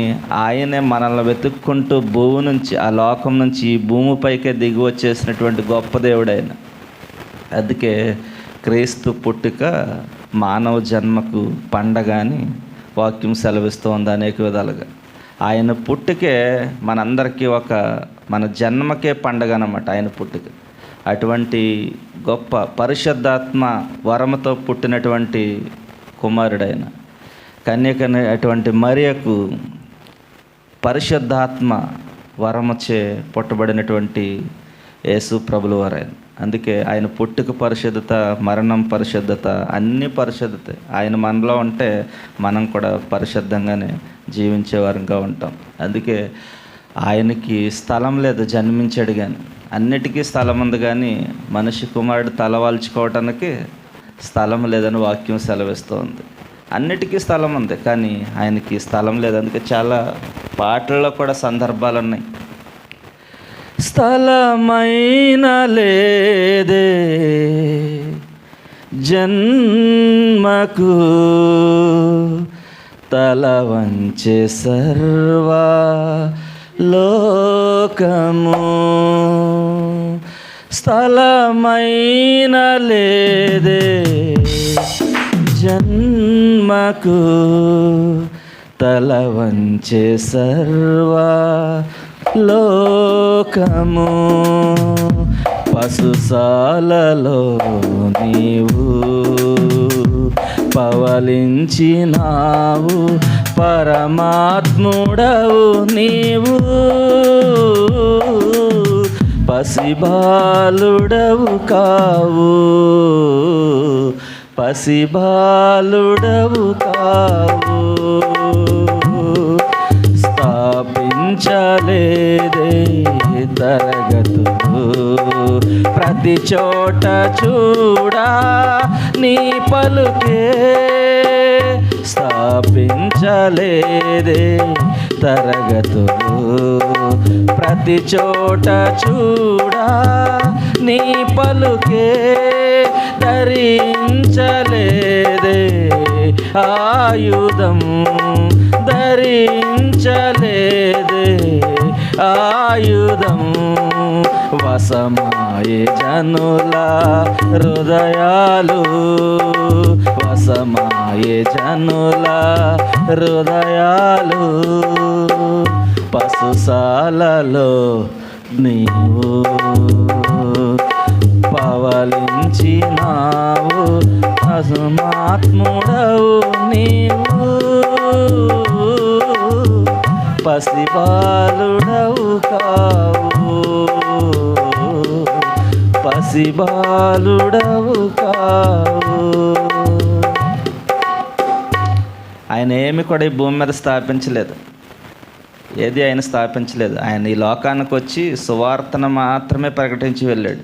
ఆయనే మనల్ని వెతుక్కుంటూ భూమి నుంచి, ఆ లోకం నుంచి ఈ భూమిపైకే దిగి వచ్చేసినటువంటి గొప్ప దేవుడు ఆయన. అందుకే క్రీస్తు పుట్టుక మానవ జన్మకు పండగ అని వాక్యం సెలవిస్తోంది అనేక విధాలుగా. ఆయన పుట్టుకే మనందరికీ మన జన్మకే పండగ అన్నమాట ఆయన పుట్టుక. అటువంటి గొప్ప పరిశుద్ధాత్మ వరముతో పుట్టినటువంటి కుమారుడైన కన్యకని అటువంటి మరియకు పరిశుద్ధాత్మ వరముచే పుట్టబడినటువంటి యేసు ప్రభులు వారైన. అందుకే ఆయన పుట్టుక పరిశుద్ధత, మరణం పరిశుద్ధత, అన్ని పరిశుద్ధతే. ఆయన మనలో ఉంటే మనం కూడా పరిశుద్ధంగానే జీవించేవారంగా ఉంటాం. అందుకే ఆయనకి స్థలం లేదు, జన్మించాడు కానీ. అన్నిటికీ స్థలం ఉంది, కానీ మనిషి కుమారుడు తలవాల్చుకోవటానికి స్థలం లేదని వాక్యం సెలవిస్తోంది. అన్నిటికీ స్థలం ఉంది, కానీ ఆయనకి స్థలం లేదు. అందుకే చాలా పాటల్లో కూడా సందర్భాలు ఉన్నాయి. స్థలమైన లేదే జన్మకు, తల వంచే సర్వా లోకము. స్థలమైన లేదే జన్మకు, తల వంచే సర్వా లోకము. పశుశాలలో నీవు పవలించినావు, పరమాత్ముడవు నీవు. పసిబాలుడవు కావు, పసిబాలుడవు కావు. స్థాపించలేదే తరగతులు, ప్రతి చోట చూడా నీ పలుకే. స్థాపించలేదే తరగతులు, ప్రతి చోట చూడా నీ పలుకే. ధరించలేదే ఆయుధం, ధరించలేదే ఆయుధం. వసమాయే జనుల హృదయాలు, వసమాయే జనుల హృదయాలు. పశుశాలలో నీవు పవలించినావు, పరమాత్ముడవు నీవు. పసిబాలుడవు కావు, పసిబాలుడవు కావు. ఆయన ఏమి కూడా ఈ భూమి మీద స్థాపించలేదు, ఏది ఆయన స్థాపించలేదు. ఆయన ఈ లోకానికి వచ్చి సువార్తను మాత్రమే ప్రకటించి వెళ్ళాడు.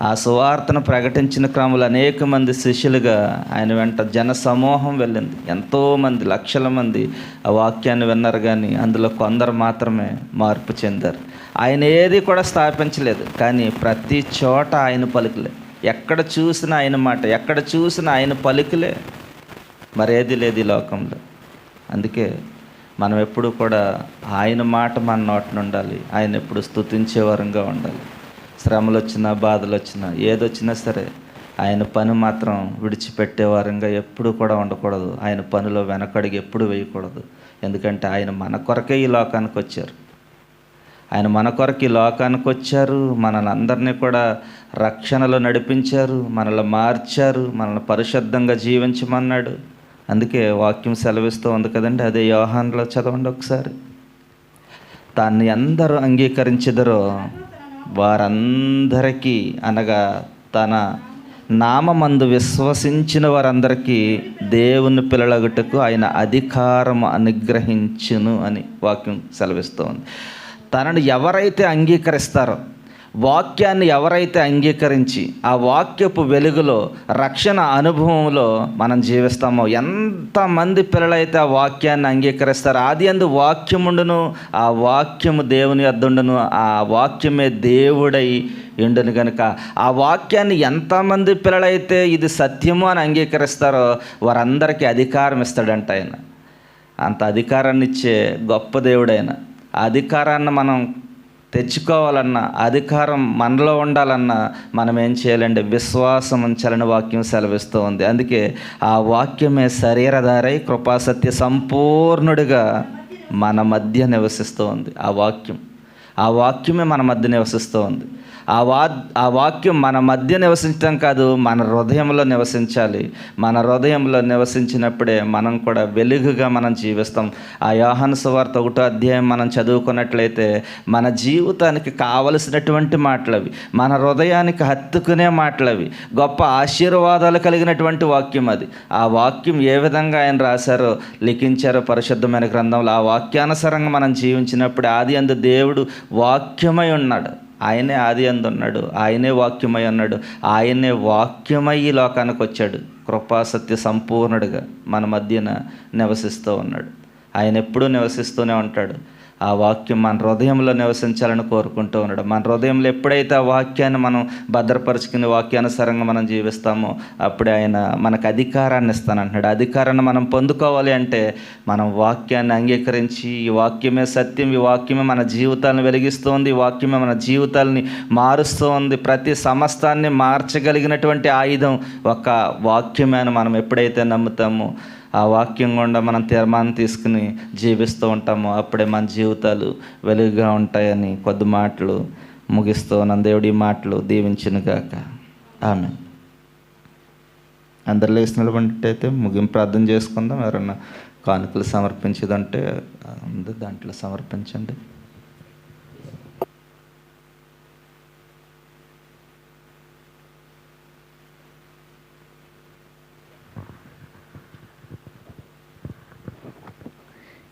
ఆ సువార్తను ప్రకటించిన క్రమంలో అనేక మంది శిష్యులుగా ఆయన వెంట జన సమూహం వెళ్ళింది. ఎంతోమంది, లక్షల మంది ఆ వాక్యాన్ని విన్నారు, కానీ అందులో కొందరు మాత్రమే మార్పు చెందారు. ఆయన ఏది కూడా స్థాపించలేదు, కానీ ప్రతి చోట ఆయన పలుకులే. ఎక్కడ చూసినా ఆయన మాట, ఎక్కడ చూసినా ఆయన పలుకులే, మరేది లేదు ఈ లోకంలో. అందుకే మనం ఎప్పుడు కూడా ఆయన మాట మన నోటిన ఉండాలి. ఆయన ఎప్పుడు స్తుతించే వరంగా ఉండాలి. శ్రమలు వచ్చినా, బాధలు వచ్చినా, ఏదొచ్చినా సరే ఆయన పని మాత్రం విడిచిపెట్టే వారంగా ఎప్పుడు కూడా ఉండకూడదు. ఆయన పనిలో వెనకడిగి ఎప్పుడు వేయకూడదు. ఎందుకంటే ఆయన మన కొరకే ఈ లోకానికి వచ్చారు. ఆయన మన కొరకు ఈ లోకానికి వచ్చారు. మనల్ని అందరినీ కూడా రక్షణలో నడిపించారు, మనల్ని మార్చారు, మనల్ని పరిశుద్ధంగా జీవించమన్నాడు. అందుకే వాక్యం సెలవిస్తూ ఉంది కదండి. అదే యోహానులో చదవండి ఒకసారి. దాన్ని అందరూ అంగీకరించెదరో వారందరికీ, అనగా తన నామమందు విశ్వసించిన వారందరికీ దేవుని పిల్లలగుటకు ఆయన అధికారం అనుగ్రహించును అని వాక్యం సెలవిస్తోంది. తనను ఎవరైతే అంగీకరిస్తారో, వాక్యాన్ని ఎవరైతే అంగీకరించి ఆ వాక్యపు వెలుగులో, రక్షణ అనుభవంలో మనం జీవిస్తామో, ఎంతమంది పిల్లలైతే ఆ వాక్యాన్ని అంగీకరిస్తారో, ఆది యందు వాక్యముండును, ఆ వాక్యము దేవుని యొద్దుండును, ఆ వాక్యమే దేవుడై ఉండును కనుక ఆ వాక్యాన్ని ఎంతమంది పిల్లలైతే ఇది సత్యము అని అంగీకరిస్తారో వారందరికీ అధికారం ఇస్తాడంట ఆయన. అంత అధికారాన్ని ఇచ్చే గొప్ప దేవుడైన. ఆ అధికారాన్ని మనం తెచ్చుకోవాలన్నా, అధికారం మనలో ఉండాలన్నా మనం ఏం చేయాలంటే విశ్వాసం ఉంచాలని వాక్యం సెలవిస్తూ ఉంది. అందుకే ఆ వాక్యమే శరీరధారై కృపాసత్య సంపూర్ణుడిగా మన మధ్య నివసిస్తూ ఉంది. ఆ వాక్యమే మన మధ్య నివసిస్తూ ఉంది. ఆ వాక్యం మన మధ్య నివసించడం కాదు, మన హృదయంలో నివసించాలి. మన హృదయంలో నివసించినప్పుడే మనం కూడా వెలుగుగా మనం జీవిస్తాం. ఆ యోహాను సువార్త 1వ అధ్యాయం మనం చదువుకున్నట్లయితే మన జీవితానికి కావలసినటువంటి మాటలవి, మన హృదయానికి హత్తుకునే మాటలవి, గొప్ప ఆశీర్వాదాలు కలిగినటువంటి వాక్యం అది. ఆ వాక్యం ఏ విధంగా ఆయన రాశారో, లిఖించారో పరిశుద్ధమైన గ్రంథంలో, ఆ వాక్యానుసారంగా మనం జీవించినప్పుడు ఆది యందు దేవుడు వాక్యమై ఉన్నాడు. ఆయనే ఆది యందు ఉన్నాడు, ఆయనే వాక్యమై ఉన్నాడు, ఆయనే వాక్యమై ఈ లోకానికి వచ్చాడు. కృపాసత్య సంపూర్ణుడిగా మన మధ్యన నివసిస్తూ ఉన్నాడు. ఆయన ఎప్పుడూ నివసిస్తూనే ఉంటాడు. ఆ వాక్యం మన హృదయంలో నివసించాలని కోరుకుంటూ ఉన్నాడు. మన హృదయంలో ఎప్పుడైతే ఆ వాక్యాన్ని మనం భద్రపరుచుకుని వాక్యానుసారంగా మనం జీవిస్తామో అప్పుడే ఆయన మనకు అధికారాన్ని ఇస్తానంటున్నాడు. అధికారాన్ని మనం పొందుకోవాలి అంటే మనం వాక్యాన్ని అంగీకరించి, ఈ వాక్యమే సత్యం, ఈ వాక్యమే మన జీవితాలను వెలిగిస్తుంది, ఈ వాక్యమే మన జీవితాలని మారుస్తూ ఉంది. ప్రతి సమస్తాన్ని మార్చగలిగినటువంటి ఆయుధం ఒక వాక్యమే అని మనం ఎప్పుడైతే నమ్ముతామో, ఆ వాక్యం గుండా మనం తీర్మానం తీసుకుని జీవిస్తూ ఉంటామో అప్పుడే మన జీవితాలు వెలుగుగా ఉంటాయని కొద్ది మాటలు ముగిస్తూ ఉన్నాను. దేవుడి మాటలు దీవించునుగాక. ఆమేన్. అందరు లేచి నిలబడినట్టయితే ముగింపు ప్రార్థన చేసుకుందాం. ఎవరన్నా కానుకలు సమర్పించేదంటే దాంట్లో సమర్పించండి.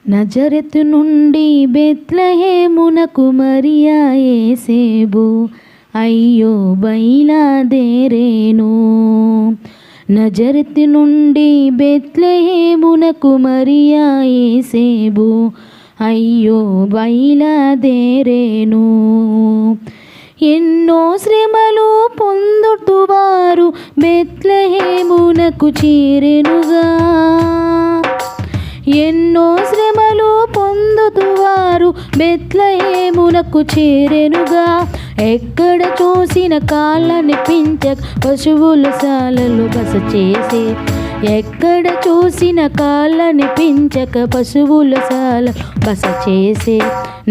నజరెతు నుండి బెత్లెహేమునకు మరియా యేసేబు అయ్యో బయలుదేరేను. నజరెతు నుండి బెత్లెహేమునకు మరియా యేసేబు అయ్యో బయలుదేరేను. ఎన్నో శ్రమలు పొందుతువారు బెత్లెహేమునకు చేరెనుగా. ఎన్నో శ్రమలు పొందుతువారు బెత్లెహేమునకు చేరెనుగా. ఎక్కడ చూసిన కాళ్ళని పించక పశువుల శాలలో బస చేసే. ఎక్కడ చూసిన కాళ్ళని పించక పశువుల శాల బస చేసే.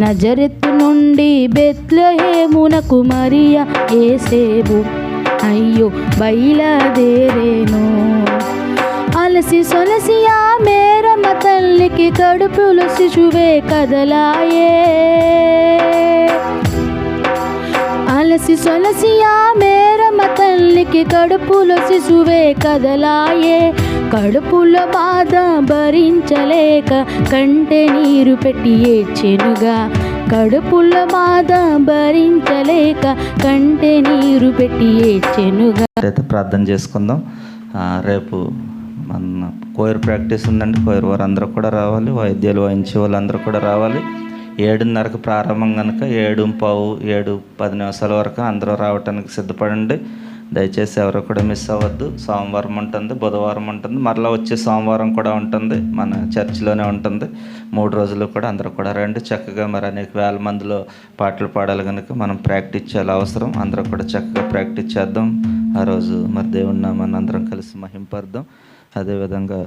నజరెతు నుండి బెత్లెహేమునకు మరియా యేసేబు అయ్యో బయలుదేరేను. అలసి సొలసి ఆ మేరమ్మ తల్లికి కడుపులో శిశువే కదలాయే. అలసి సొలసి ఆ మేరమ్మ తల్లికి కడుపులో శిశువే కదలాయే. కడుపులో బాధ భరించలేక కంటే నీరు పెట్టి ఏడ్చెనుగా. కడుపులో బాధ భరించలేక కంటే నీరు పెట్టి ఏడ్చెనుగా. అయితే ప్రార్థన చేసుకుందాం. రేపు మన కోయర్ ప్రాక్టీస్ ఉందండి. కోయర్ వారు అందరూ కూడా రావాలి, వాయిద్యాలు వాయించే వాళ్ళందరూ కూడా రావాలి. 7:30కి ప్రారంభం కనుక 7:15, 7:10 వరకు అందరూ రావడానికి సిద్ధపడండి. దయచేసి ఎవరు కూడా మిస్ అవ్వద్దు. సోమవారం ఉంటుంది, బుధవారం ఉంటుంది, మరలా వచ్చే సోమవారం కూడా ఉంటుంది, మన చర్చిలోనే ఉంటుంది. 3 రోజులు కూడా అందరూ కూడా రండి. చక్కగా మరి అనేక వేల మందిలో పాటలు పాడాలి కనుక మనం ప్రాక్టీస్ చేయాలి అవసరం. అందరూ కూడా చక్కగా ప్రాక్టీస్ చేద్దాం. ఆ రోజు మరి దేవుని నామాన్ని అందరం కలిసి మహింపర్దాం. అదేవిధంగా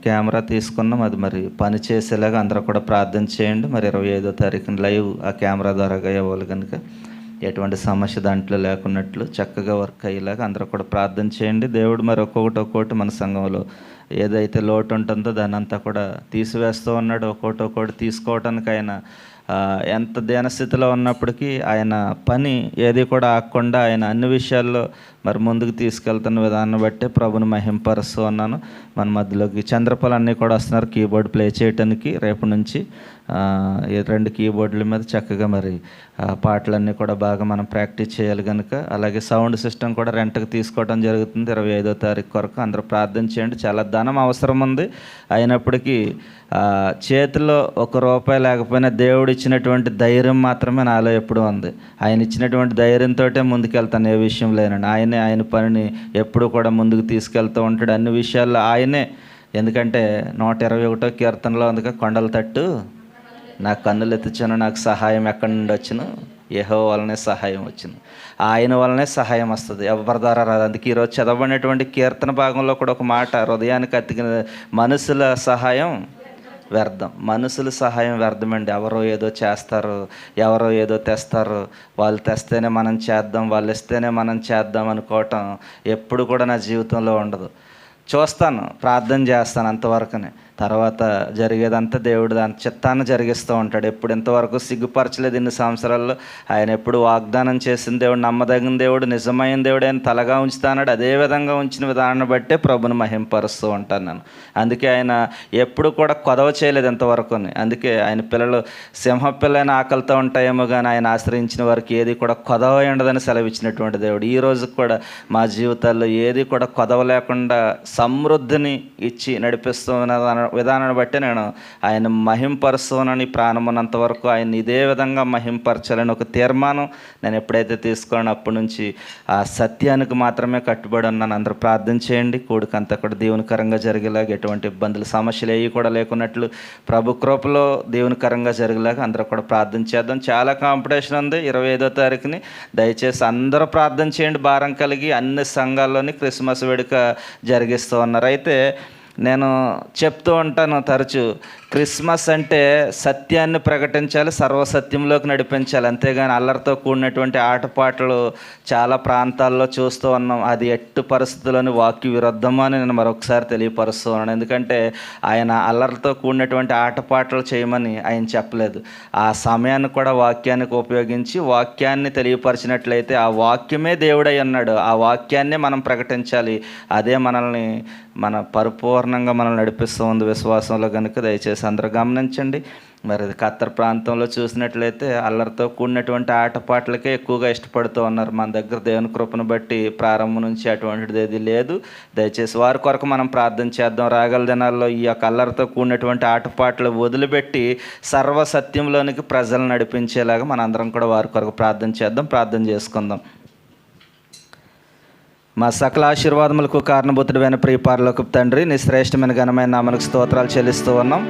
కెమెరా తీసుకున్నాం, అది మరి పని చేసేలాగా అందరూ కూడా ప్రార్థన చేయండి. మరి 25వ తారీఖున లైవ్ ఆ కెమెరా ద్వారాగా ఇవ్వాలి కనుక ఎటువంటి సమస్య దాంట్లో లేకున్నట్లు చక్కగా వర్క్ అయ్యేలాగా అందరూ కూడా ప్రార్థన చేయండి. దేవుడు మరి ఒక్కొక్కటి మన సంఘంలో ఏదైతే లోటు ఉంటుందో దాన్ని అంతా కూడా తీసివేస్తూ ఉన్నాడు. ఒక్కొక్కటి తీసుకోవటానికి ఆయన ఎంత దీనస్థితిలో ఉన్నప్పటికీ ఆయన పని ఏది కూడా ఆగకుండా ఆయన అన్ని విషయాల్లో మరి ముందుకు తీసుకెళ్తున్న విధానం బట్టి ప్రభుని మహింపరుస్తూ ఉన్నాను. మన మధ్యలోకి చంద్రపాలు అన్నీ కూడా వస్తున్నారు కీబోర్డ్ ప్లే చేయడానికి. రేపు నుంచి 2 కీబోర్డుల మీద చక్కగా మరి పాటలన్నీ కూడా బాగా మనం ప్రాక్టీస్ చేయాలి కనుక. అలాగే సౌండ్ సిస్టమ్ కూడా రెంట్కి తీసుకోవడం జరుగుతుంది 25వ తారీఖు కొరకు. అందరూ ప్రార్థన చేయండి. చాలా ధనం అవసరం ఉంది. అయినప్పటికీ చేతిలో ₹1 లేకపోయినా దేవుడు ఇచ్చినటువంటి ధైర్యం మాత్రమే నాలో ఎప్పుడూ ఉంది. ఆయన ఇచ్చినటువంటి ధైర్యంతో ముందుకెళ్తాను ఏ విషయం లేనండి. ఆయన పనిని ఎప్పుడు కూడా ముందుకు తీసుకెళ్తూ ఉంటాడు అన్ని విషయాల్లో ఆయనే. ఎందుకంటే 121వ కీర్తనలో అందుకే కొండల తట్టు నా కన్నులు ఎత్తుచాను, నాకు సహాయం ఎక్కడి నుండి వచ్చును, యెహోవా వలనే సహాయం వచ్చును. ఆయన వలనే సహాయం వస్తుంది, ఎవరి ద్వారా రాదు. అందుకే ఈరోజు చదవబడినటువంటి కీర్తన భాగంలో కూడా ఒక మాట, హృదయానికి అతికిన మనుషుల సహాయం వ్యర్థం. మనుషుల సహాయం వ్యర్థమండి. ఎవరో ఏదో చేస్తారు, ఎవరో ఏదో తెస్తారు, వాళ్ళు తెస్తేనే మనం చేద్దాం, వాళ్ళు ఇస్తేనే మనం చేద్దాం అనుకోవటం ఎప్పుడు కూడా నా జీవితంలో ఉండదు. చూస్తాను, ప్రార్థన చేస్తాను అంతవరకునే. తర్వాత జరిగేదంతా దేవుడు దాని చిత్తాన్ని జరిగిస్తూ ఉంటాడు. ఎప్పుడు ఇంతవరకు సిగ్గుపరచలేదు ఇన్ని సంవత్సరాల్లో. ఆయన ఎప్పుడు వాగ్దానం చేసిన దేవుడు, నమ్మదగిన దేవుడు, నిజమైన దేవుడు ఆయన తలగా ఉంచుతాడు. అదేవిధంగా ఉంచిన విధానాన్ని బట్టే ప్రభుని మహింపరుస్తూ ఉంటాను నేను. అందుకే ఆయన ఎప్పుడు కూడా కొదవ చేయలేదు ఇంతవరకు. అందుకే ఆయన పిల్లలు సింహపిల్లైన ఆకలితో ఉంటాయేమో కానీ ఆయన ఆశ్రయించిన వారికి ఏది కూడా కొదవ ఉండదని సెలవిచ్చినటువంటి దేవుడు. ఈ రోజు కూడా మా జీవితాల్లో ఏది కూడా కొదవ లేకుండా సమృద్ధిని ఇచ్చి నడిపిస్తున్న విధానాన్ని బట్టి నేను ఆయన మహింపరుస్తానని ప్రాణమున్నంత వరకు ఆయన ఇదే విధంగా మహింపరచాలని ఒక తీర్మానం నేను ఎప్పుడైతే తీసుకున్నాను అప్పటి నుంచి ఆ సత్యానికి మాత్రమే కట్టుబడి ఉన్నాను. అందరూ ప్రార్థన చేయండి. కూడికంతా కూడా దీవెనకరంగా జరిగేలాగా, ఎటువంటి ఇబ్బందులు సమస్యలు ఏవి కూడా లేకున్నట్లు ప్రభు కృపలో దీవెనకరంగా జరిగేలాగా అందరూ కూడా ప్రార్థన చేద్దాం. చాలా కాంపిటీషన్ ఉంది 25వ తారీఖుని. దయచేసి అందరూ ప్రార్థన చేయండి భారం కలిగి. అన్ని సంఘాల్లోని క్రిస్మస్ వేడుక జరిగిస్తూ ఉన్నారు. అయితే నేను చెప్తూ ఉంటాను తరచూ, క్రిస్మస్ అంటే సత్యాన్ని ప్రకటించాలి, సర్వసత్యంలోకి నడిపించాలి. అంతేగాని అల్లరితో కూడినటువంటి ఆటపాటలు చాలా ప్రాంతాల్లో చూస్తూ ఉన్నాం. అది ఎట్టు పరిస్థితుల్లోని వాక్య విరుద్ధమో అని నేను మరొకసారి తెలియపరుస్తూ ఉన్నాను. ఎందుకంటే ఆయన అల్లరితో కూడినటువంటి ఆటపాటలు చేయమని ఆయన చెప్పలేదు. ఆ సమయాన్ని కూడా వాక్యానికి ఉపయోగించి వాక్యాన్ని తెలియపరిచినట్లయితే ఆ వాక్యమే దేవుడై ఉన్నాడు. ఆ వాక్యాన్నే మనం ప్రకటించాలి. అదే మనల్ని పరిపూర్ణంగా మనల్ని నడిపిస్తూ ఉంది విశ్వాసంలో కనుక. దయచేసి అందరూ గమనించండి. మరి అది ఖత్తర్ ప్రాంతంలో చూసినట్లయితే అల్లరితో కూడినటువంటి ఆటపాటలకే ఎక్కువగా ఇష్టపడుతూ ఉన్నారు. మన దగ్గర దేవుని కృపను బట్టి ప్రారంభం నుంచి అటువంటిది ఏది లేదు. దయచేసి వారి కొరకు మనం ప్రార్థన చేద్దాం. రాగల దినాల్లో ఈ యొక్క అల్లరితో కూడినటువంటి ఆటపాటలు వదిలిపెట్టి సర్వసత్యంలోనికి ప్రజలను నడిపించేలాగా మన అందరం కూడా వారి కొరకు ప్రార్థన చేద్దాం. ప్రార్థన చేసుకుందాం. మా సకల ఆశీర్వాదములకు కారణభూతుడైన ప్రియ పరలోకపు తండ్రి, నీ శ్రేష్టమైన ఘనమైన నామమునకు స్తోత్రాలు చెల్లిస్తూ ఉన్నాం.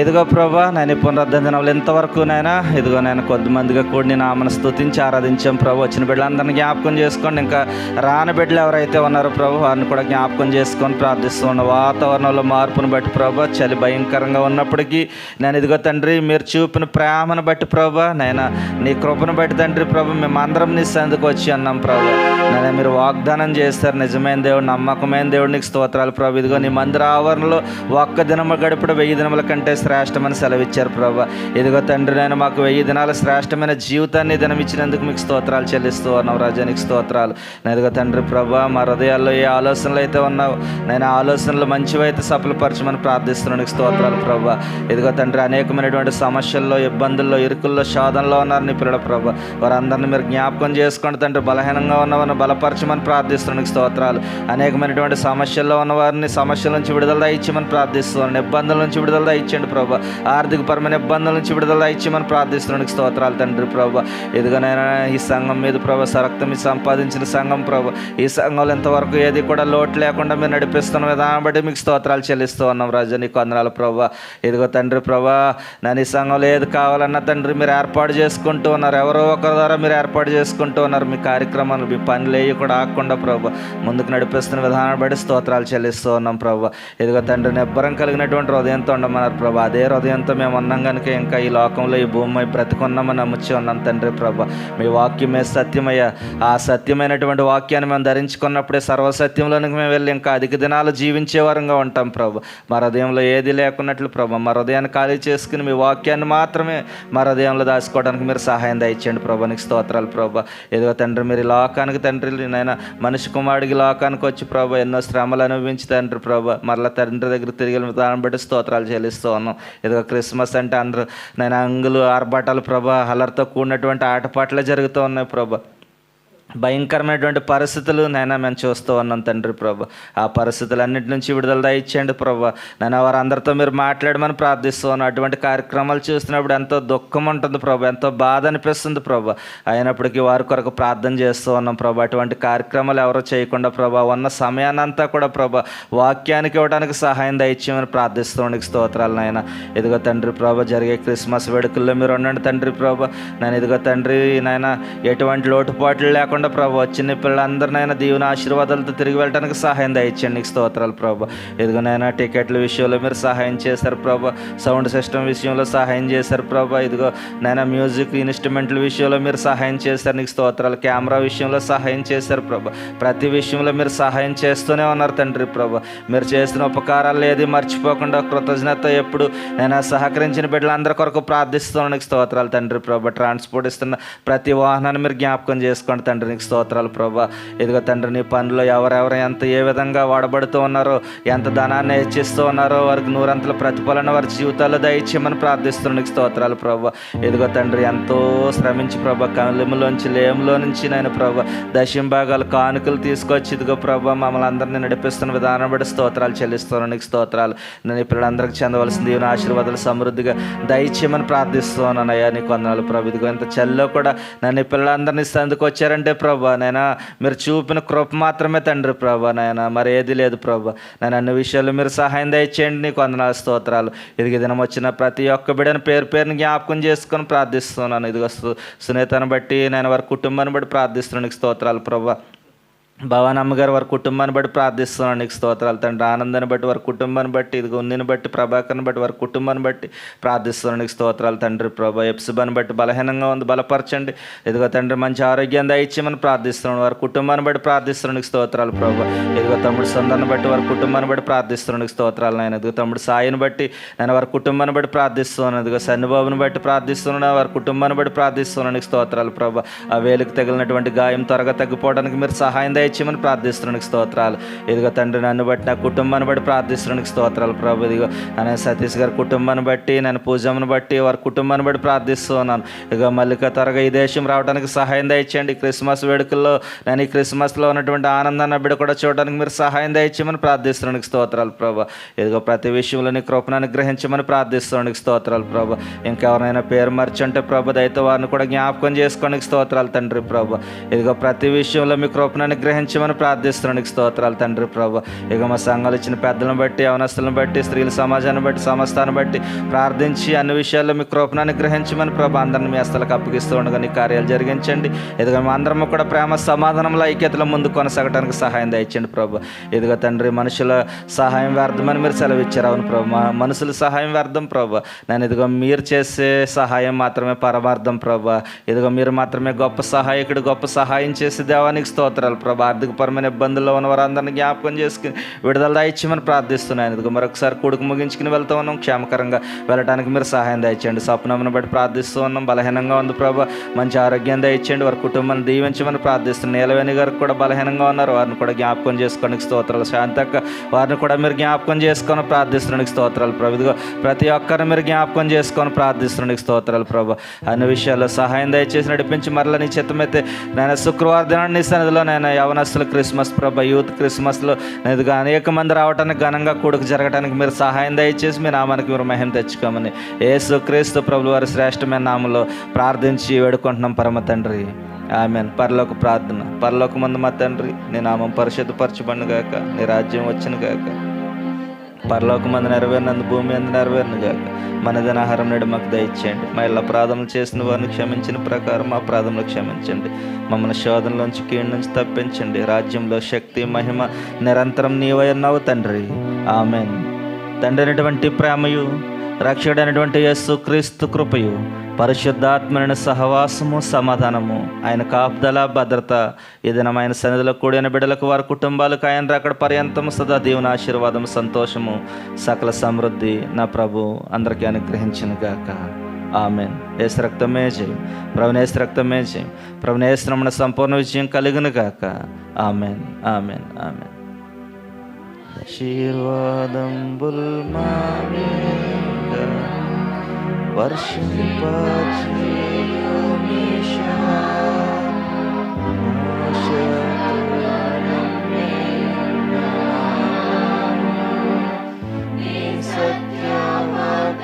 ఇదిగో ప్రభా, నేను పునరుద్ధరణలు ఇంతవరకు నైనా ఇదిగో నేను కొద్దిమందిగా కూడి నేను ఆమెను స్తుతించి ఆరాధించాం ప్రభు. వచ్చిన బిడ్డలందరినీ జ్ఞాపకం చేసుకోండి. ఇంకా రాని బిడ్డలు ఎవరైతే ఉన్నారో ప్రభు వారిని కూడా జ్ఞాపకం చేసుకొని ప్రార్థిస్తూ ఉన్నాం. వాతావరణంలో మార్పును బట్టి ప్రభా, చలి భయంకరంగా ఉన్నప్పటికీ నేను ఇదిగో తండ్రి మీరు చూపిన ప్రేమను బట్టి ప్రభా, నేను నీ కృపను బట్టి తండ్రి ప్రభు మేమందరం నీ సందుకు వచ్చి అన్నాం ప్రభు. నేను మీరు వాగ్దానం చేస్తారు, నిజమైన దేవుడు, నమ్మకమైన దేవుడు, నీకు స్తోత్రాలు ప్రభు. ఇదిగో నీ మందిర ఆవరణలో ఒక్క దినము గడిపడ 1000 దినముల కంటే శ్రేష్టమని సెలవిచ్చారు ప్రభా. ఇదిగో తండ్రి నేను మాకు 1000 దినాల శ్రేష్టమైన జీవితాన్ని దినమిచ్చినందుకు మీకు స్తోత్రాలు చెల్లిస్తూ ఉన్నాం రాజా. నీకు స్తోత్రాలు. ఇదిగో తండ్రి ప్రభా, మా హృదయాల్లో ఏ ఆలోచనలు అయితే ఉన్నావు నేను ఆలోచనలు మంచివైతే సఫలపరచమని ప్రార్థిస్తున్నాను. నీకు స్తోత్రాలు ప్రభా. ఇదిగో తండ్రి అనేకమైనటువంటి సమస్యల్లో, ఇబ్బందుల్లో, ఇరుకుల్లో, శోధనలో ఉన్నారు నీ పిల్లల ప్రభా. వారందరినీ మీరు జ్ఞాపకం చేసుకోండి తండ్రి. బలహీనంగా ఉన్నవారిని బలపరచమని ప్రార్థిస్తున్నాను. నీకు స్తోత్రాలు. అనేకమైనటువంటి సమస్యల్లో ఉన్నవారిని సమస్యల నుంచి విడుదల ఇచ్చామని ప్రార్థిస్తున్నాను. ఇబ్బందుల నుంచి విడుదల ఇచ్చండి ప్రభా. ఆర్థికపరమైన ఇబ్బందుల నుంచి విడుదల ఇచ్చామని ప్రార్థిస్తున్నాను. నీకు స్తోత్రాలు తండ్రి ప్రభా. ఇదిగోనైనా ఈ సంఘం మీద ప్రభా సరక్తం మీద సంపాదించిన సంఘం ప్రభా. ఈ సంఘంలో ఇంతవరకు ఏది కూడా లోటు లేకుండా మీరు నడిపిస్తున్న విధానం బట్టి మీకు స్తోత్రాలు చెల్లిస్తూ ఉన్నాం రాజా. నీకు వందనాలు ప్రభా. ఇదిగో తండ్రి ప్రభా, నేను ఈ సంఘంలో ఏది కావాలన్నా తండ్రి మీరు ఏర్పాటు చేసుకుంటూ ఉన్నారు. ఎవరో ఒకరి ద్వారా మీరు ఏర్పాటు చేసుకుంటూ ఉన్నారు. మీ కార్యక్రమాలు, మీ పనులు ఏవి కూడా ఆగకుండా ప్రభా ముందుకు నడిపిస్తున్న విధానం బట్టి స్తోత్రాలు చెల్లిస్తూ ఉన్నాం ప్రభా. ఇదిగో తండ్రి నిబ్బరం కలిగినటువంటి హృదయంతో ఉండమన్నారు ప్రభా. అదే హృదయంతో మేము ఉన్నాం కనుక ఇంకా ఈ లోకంలో ఈ భూమి బ్రతికున్నామని నమ్ముచ్చి ఉన్నాం తండ్రి ప్రభా. మీ వాక్యమే సత్యమయ్యా. ఆ సత్యమైనటువంటి వాక్యాన్ని మేము ధరించుకున్నప్పుడే సర్వసత్యంలోనికి మేము వెళ్ళి ఇంకా అధిక దినాలు జీవించే వారంగా ఉంటాం ప్రభా. మా హృదయంలో ఏది లేకున్నట్లు ప్రభా మా హృదయాన్ని ఖాళీ చేసుకుని మీ వాక్యాన్ని మాత్రమే మా హృదయంలో దాచుకోవడానికి మీరు సహాయం దయచేయండి ప్రభా. నీకు స్తోత్రాలు ప్రభా. ఇదిగో తండ్రి మీరు ఈ లోకానికి తండ్రి నైనా మనిషి కుమారుడికి లోకానికి వచ్చి ప్రభా ఎన్నో శ్రమలు అనుభవించి తండ్రి ప్రభా మరలా తండ్రి దగ్గర తిరిగి దాన్ని బట్టి స్తోత్రాలు చెల్లిస్తూ ఉన్నాం. ఇదిగో క్రిస్మస్ అంటే అందరూ నేను అంగులు ఆర్భాటాలు ప్రభా అల్లరితో కూడినటువంటి ఆటపాటలే జరుగుతూ ఉన్నాయి ప్రభా. భయంకరమైనటువంటి పరిస్థితులు నైనా మేము చూస్తూ ఉన్నాం తండ్రి ప్రభా. ఆ పరిస్థితులన్నింటి నుంచి విడుదల దయచేయండి ప్రభా. నేను వారందరితో మీరు మాట్లాడమని ప్రార్థిస్తూ ఉన్నాను. అటువంటి కార్యక్రమాలు చూస్తున్నప్పుడు ఎంతో దుఃఖం ఉంటుంది ప్రభా, ఎంతో బాధ అనిపిస్తుంది ప్రభా. అయినప్పటికీ వారి కొరకు ప్రార్థన చేస్తూ ఉన్నాం ప్రభా. అటువంటి కార్యక్రమాలు ఎవరో చేయకుండా ప్రభా ఉన్న సమయాన్నంతా కూడా ప్రభా వాక్యానికి ఇవ్వడానికి సహాయం దయచేయమని ప్రార్థిస్తూ నీకు స్తోత్రాలు నాయన. ఇదిగో తండ్రి ప్రభా జరిగే క్రిస్మస్ వేడుకల్లో మీరు ఉండండి తండ్రి ప్రభా. నేను ఇదిగో తండ్రి నాయన ఎటువంటి లోటుపాట్లు లేకుండా ప్రభా చిన్న పిల్లలందరినైనా దీవెన ఆశీర్వాదాలతో తిరిగి వెళ్ళడానికి సహాయం దయచేయండి. నీకు స్తోత్రాలు ప్రభా. ఇదిగోనైనా టికెట్ల విషయంలో మీరు సహాయం చేశారు ప్రభా. సౌండ్ సిస్టమ్ విషయంలో సహాయం చేశారు ప్రభా. ఇదిగో నైనా మ్యూజిక్ ఇన్స్ట్రుమెంట్ల విషయంలో మీరు సహాయం చేశారు. నీకు స్తోత్రాలు. కెమెరా విషయంలో సహాయం చేశారు ప్రభా. ప్రతి విషయంలో మీరు సహాయం చేస్తూనే ఉన్నారు తండ్రి ప్రభా. మీరు చేసిన ఉపకారాలు ఏది మర్చిపోకుండా కృతజ్ఞత ఎప్పుడు నేను సహకరించిన బిడ్డలందరి కొరకు ప్రార్థిస్తున్నాను. నీకు స్తోత్రాలు తండ్రి ప్రభా. ట్రాన్స్పోర్ట్ ఇస్తున్న ప్రతి వాహనాన్ని మీరు జ్ఞాపకం చేసుకోండి తండ్రి. నీకు స్తోత్రాలు ప్రభా. ఇదిగో తండ్రి నీ పనులు ఎవరెవరు ఏ విధంగా వాడబడుతూ ఉన్నారో, ఎంత ధనాన్ని హెచ్చిస్తూ ఉన్నారో వారికి నూరంతల ప్రతిఫలన వారి జీవితాల్లో దయచేయమని ప్రార్థిస్తున్నాను. నీకు స్తోత్రాలు ప్రభా. ఇదిగో తండ్రి ఎంతో శ్రమించి ప్రభా కళ్ళెములోంచి లేములో నుంచి నేను ప్రభా దశంభాగాలు కానుకలు తీసుకొచ్చి ఇదిగో ప్రభా మమ్మల్ని అందరినీ నడిపిస్తున్న విధానం బట్టి స్తోత్రాలు చెల్లిస్తున్నాను. నీకు స్తోత్రాలు. నేను పిల్లలందరికీ చెందవలసిన దీవెన ఆశీర్వాదాలు సమృద్ధిగా దయచేయమని ప్రార్థిస్తున్నాను అయ్యా. నీకు వందనాలు ప్రభా. ఇదిగో ఇంత చల్లో కూడా నన్ను పిల్లలందరినీ సందుకు వచ్చారంటే ప్రభా నైనా మీరు చూపిన కృప మాత్రమే తండ్రి ప్రభా. నాయన మరి ఏది లేదు ప్రభా. నేను అన్ని విషయాలు మీరు సహాయం దయచేయండి. నీకు వందనాలు స్తోత్రాలు. ఇదిగో దినం వచ్చిన ప్రతి ఒక్క బిడ్డను పేరు పేరుని జ్ఞాపకం చేసుకొని ప్రార్థిస్తున్నాను. ఇదిగో సునీతను బట్టి నేను వారి కుటుంబాన్ని బట్టి ప్రార్థిస్తున్నాను. నీకు స్తోత్రాలు ప్రభా. భవాన్ అమ్మగారు వారి కుటుంబాన్ని బట్టి ప్రార్థిస్తున్నాను. నీకు స్తోత్రాలు తండ్రి. ఆనందాన్ని బట్టి వారి కుటుంబాన్ని బట్టి ఇదిగో ఉన్నిని బట్టి ప్రభాకర్ని బట్టి వారి కుటుంబాన్ని బట్టి ప్రార్థిస్తున్నాను. నీకు స్తోత్రాలు తండ్రి ప్రభా. ఎప్సిబాని బట్టి బలహీనంగా ఉంది బలపరచండి. ఇదిగో తండ్రి మంచి ఆరోగ్యం దయచేయమని ప్రార్థిస్తున్నాను. వారి కుటుంబాన్ని బట్టి ప్రార్థిస్తున్నాను. నీకు స్తోత్రాలు ప్రభా. ఇదిగో తమ్ముడు సందర్ని బట్టి వారి కుటుంబాన్ని బట్టి ప్రార్థిస్తున్నాను. నీకు స్తోత్రాలు నాయన. ఇదిగో తమ్ముడు సాయిని బట్టి నేను వారి కుటుంబాన్ని బట్టి ప్రార్థిస్తున్నాను. ఇదిగో సన్నిబాబుని బట్టి ప్రార్థిస్తున్నాను. వారి కుటుంబాన్ని బట్టి ప్రార్థిస్తున్నాను. నీకు స్తోత్రాలు ప్రభా. ఆ వేలుకు తగిలినటువంటి గాయం త్వరగా తగ్గిపోవడానికి మీరు సహాయం దయచేయమని ప్రార్థిస్తున్నానికి స్తోత్రాలు. ఇదిగో తండ్రి నన్ను బట్టి నా కుటుంబాన్ని బట్టి ప్రార్థిస్తున్నానికి స్తోత్రాలు ప్రభు. ఇదిగో నేను సతీష్ గారి కుటుంబాన్ని బట్టి నేను పూజమ్మను బట్టి వారి కుటుంబాన్ని బట్టి ప్రార్థిస్తున్నాను. ఇదిగో మల్లిక త్వరగా ఈ దేశం రావడానికి సహాయం దయచేయండి. క్రిస్మస్ వేడుకల్లో నేను ఈ క్రిస్మస్లో ఉన్నటువంటి ఆనందాన్ని బిడ్డ కూడా చూడడానికి మీరు సహాయం దయచేయమని ప్రార్థిస్తున్నానికి స్తోత్రాలు ప్రభు. ఇదిగో ప్రతి విషయంలో నీ కృపను అనుగ్రహించమని ప్రార్థిస్తున్నానికి స్తోత్రాలు ప్రభు. ఇంకెవరైనా పేరు మర్చుంటే ప్రభు దయతో వారిని కూడా జ్ఞాపకం చేసుకోనికి స్తోత్రాలు తండ్రి ప్రభు. ఇదిగో ప్రతి విషయంలో మీ కృపను అనుగ్రహించమని ప్రార్థిస్తున్నానికి స్తోత్రాలు తండ్రి ప్రభు. ఇక మా సంఘాలు ఇచ్చిన పెద్దలను బట్టి యవనస్తులను బట్టి స్త్రీల సమాజాన్ని బట్టి సమస్తాన్ని బట్టి ప్రార్థించి అన్ని విషయాల్లో మీ కృపను అనుగ్రహించమని ప్రభు అందరిని మీ హస్తాలకు అప్పగిస్తూ ఉండగా నీ కార్యాలు జరిగించండి. ఇదిగో మా అందరము కూడా ప్రేమ సమాధానంలో ఐక్యతల ముందు కొనసాగడానికి సహాయం దయచండి ప్రభు. ఇదిగో తండ్రి మనుషుల సహాయం వ్యర్థమని మీరు సెలవిచ్చారు. అవును ప్రభు. మనుషుల సహాయం వ్యర్థం ప్రభు. నేను ఇదిగో మీరు చేసే సహాయం మాత్రమే పరమార్థం ప్రభు. ఇదిగో మీరు మాత్రమే గొప్ప సహాయకుడు, గొప్ప సహాయం చేసే దేవానికి స్తోత్రాలు ప్రభు. ఆర్థికపరమైన ఇబ్బందుల్లో ఉన్న వారందరినీ జ్ఞాపకం చేసుకుని విడుదల దయచేయమని ప్రార్థిస్తున్నాను. ఇదిగో మరొకసారి కొడుకు ముగించుకుని వెళ్తూ ఉన్నాం, క్షేమకరంగా వెళ్ళడానికి మీరు సహాయం దయచేయండి. స్వప్నమును బట్టి ప్రార్థిస్తూ ఉన్నాం. బలహీనంగా ఉంది ప్రభా, మంచి ఆరోగ్యం దయచేయండి. వారి కుటుంబాన్ని దీవించమని ప్రార్థిస్తున్నాను. నీలవేణి గారికి కూడా బలహీనంగా ఉన్నారు, వారిని కూడా జ్ఞాపకం చేసుకోవడానికి స్తోత్రాలు. శాంతక్క వారిని కూడా మీరు జ్ఞాపకం చేసుకొని ప్రార్థిస్తున్నానికి స్తోత్రాలు ప్రభు. ఇదిగో ప్రతి ఒక్కరిని మీరు జ్ఞాపకం చేసుకొని ప్రార్థిస్తున్నానికి స్తోత్రాలు ప్రభు. అన్ని విషయాల్లో సహాయం దయచేసి నడిపించి మరలా నీ చిత్తమైతే నేను శుక్రవారం దినాన్ని నీ సన్నిధిలో నేను యవనస్తుల క్రిస్మస్ ప్రభు, యూత్ క్రిస్మస్లో నేను అనేక మంది రావడానికి ఘనంగా కూడుకు జరగడానికి మీరు సహాయం దయచేసి మీ నామానికి మీరు మహిమ తెచ్చుకోమని యేసుక్రీస్తు ప్రభువు వారి శ్రేష్టమైన నామంలో ప్రార్థించి వేడుకుంటున్నాం పరమ తండ్రి, ఆమేన్. పరలోక ప్రార్థన. పరలోకమందు మా తండ్రి, నీ నామం పరిశుద్ధపరచబడును గాక, నీ రాజ్యం వచ్చును గాక, పరలోకమందు నెరవేరినందు భూమి అందు నెరవేరును గాక. మన దినాహారం నేడు మాకు దయచేయండి. మా ఇళ్ళ అపరాధములు చేసిన వారిని క్షమించిన ప్రకారం మా అపరాధములు క్షమించండి. మమ్మల్ని శోధనలోంచి కీడు నుంచి తప్పించండి. రాజ్యంలో శక్తి మహిమ నిరంతరం నీవై ఉన్నావు తండ్రి, ఆమేన్. తండ్రి అయినటువంటి ప్రేమయు రక్షకుడైనటువంటి యేసుక్రీస్తు కృపయు పరిశుద్ధాత్మని సహవాసము సమాధానము ఆయన కాపుదల భద్రత ఈ దినమైన సన్నిధిలో కూడిన బిడ్డలకు వారి కుటుంబాలకు ఆయన అక్కడ పర్యంతము సదా దేవుని ఆశీర్వాదము సంతోషము సకల సమృద్ధి నా ప్రభు అందరికీ అనుగ్రహించును గాక, ఆమేన్. యేసు రక్తమే జయం, ప్రభుని యేసు రక్తమే జయం, ప్రభుని యేసు నామమున సంపూర్ణ విజయం కలుగును గాక, ఆమేన్, ఆమేన్, ఆమేన్. ఆశీర్వాదంబుల్ మామీద వర్షింపచేయుమీశా, నీ సత్యవాగ్దానము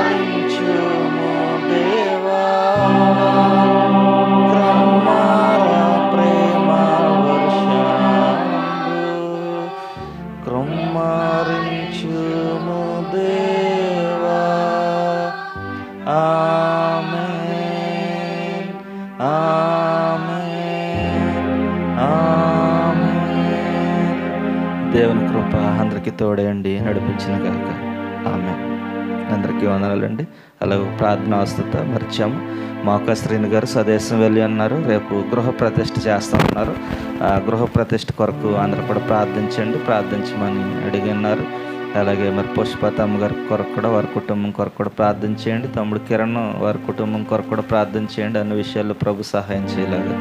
కృమ్మారించుము దేవా, కృమ్మార ప్రేమ వర్షంబు, కృమ్మారించుము దేవా, ఆమేన్, ఆమేన్, ఆమేన్. దేవుని కృప అందరికీ తోడేయండి, నడిపించిన గాక, ఆమేన్. అందరికీ వందనాలండి. అలాగే ప్రార్థన అవస్థత మర్చాము. మోకా శ్రీని గారు స్వదేశం వెళ్ళి అన్నారు, రేపు గృహ ప్రతిష్ఠ చేస్తామన్నారు. ఆ గృహ ప్రతిష్ఠ కొరకు అందరూ కూడా ప్రార్థించమని అడిగిన్నారు. అలాగే మరి పుష్పతమ్మ గారి కొరకు కూడా, వారి కుటుంబం కొరకు కూడా ప్రార్థించేయండి. తమ్ముడు కిరణ్ వారి కుటుంబం కొరకు కూడా ప్రార్థించేయండి. అన్ని విషయాల్లో ప్రభు సహాయం చేయలాగా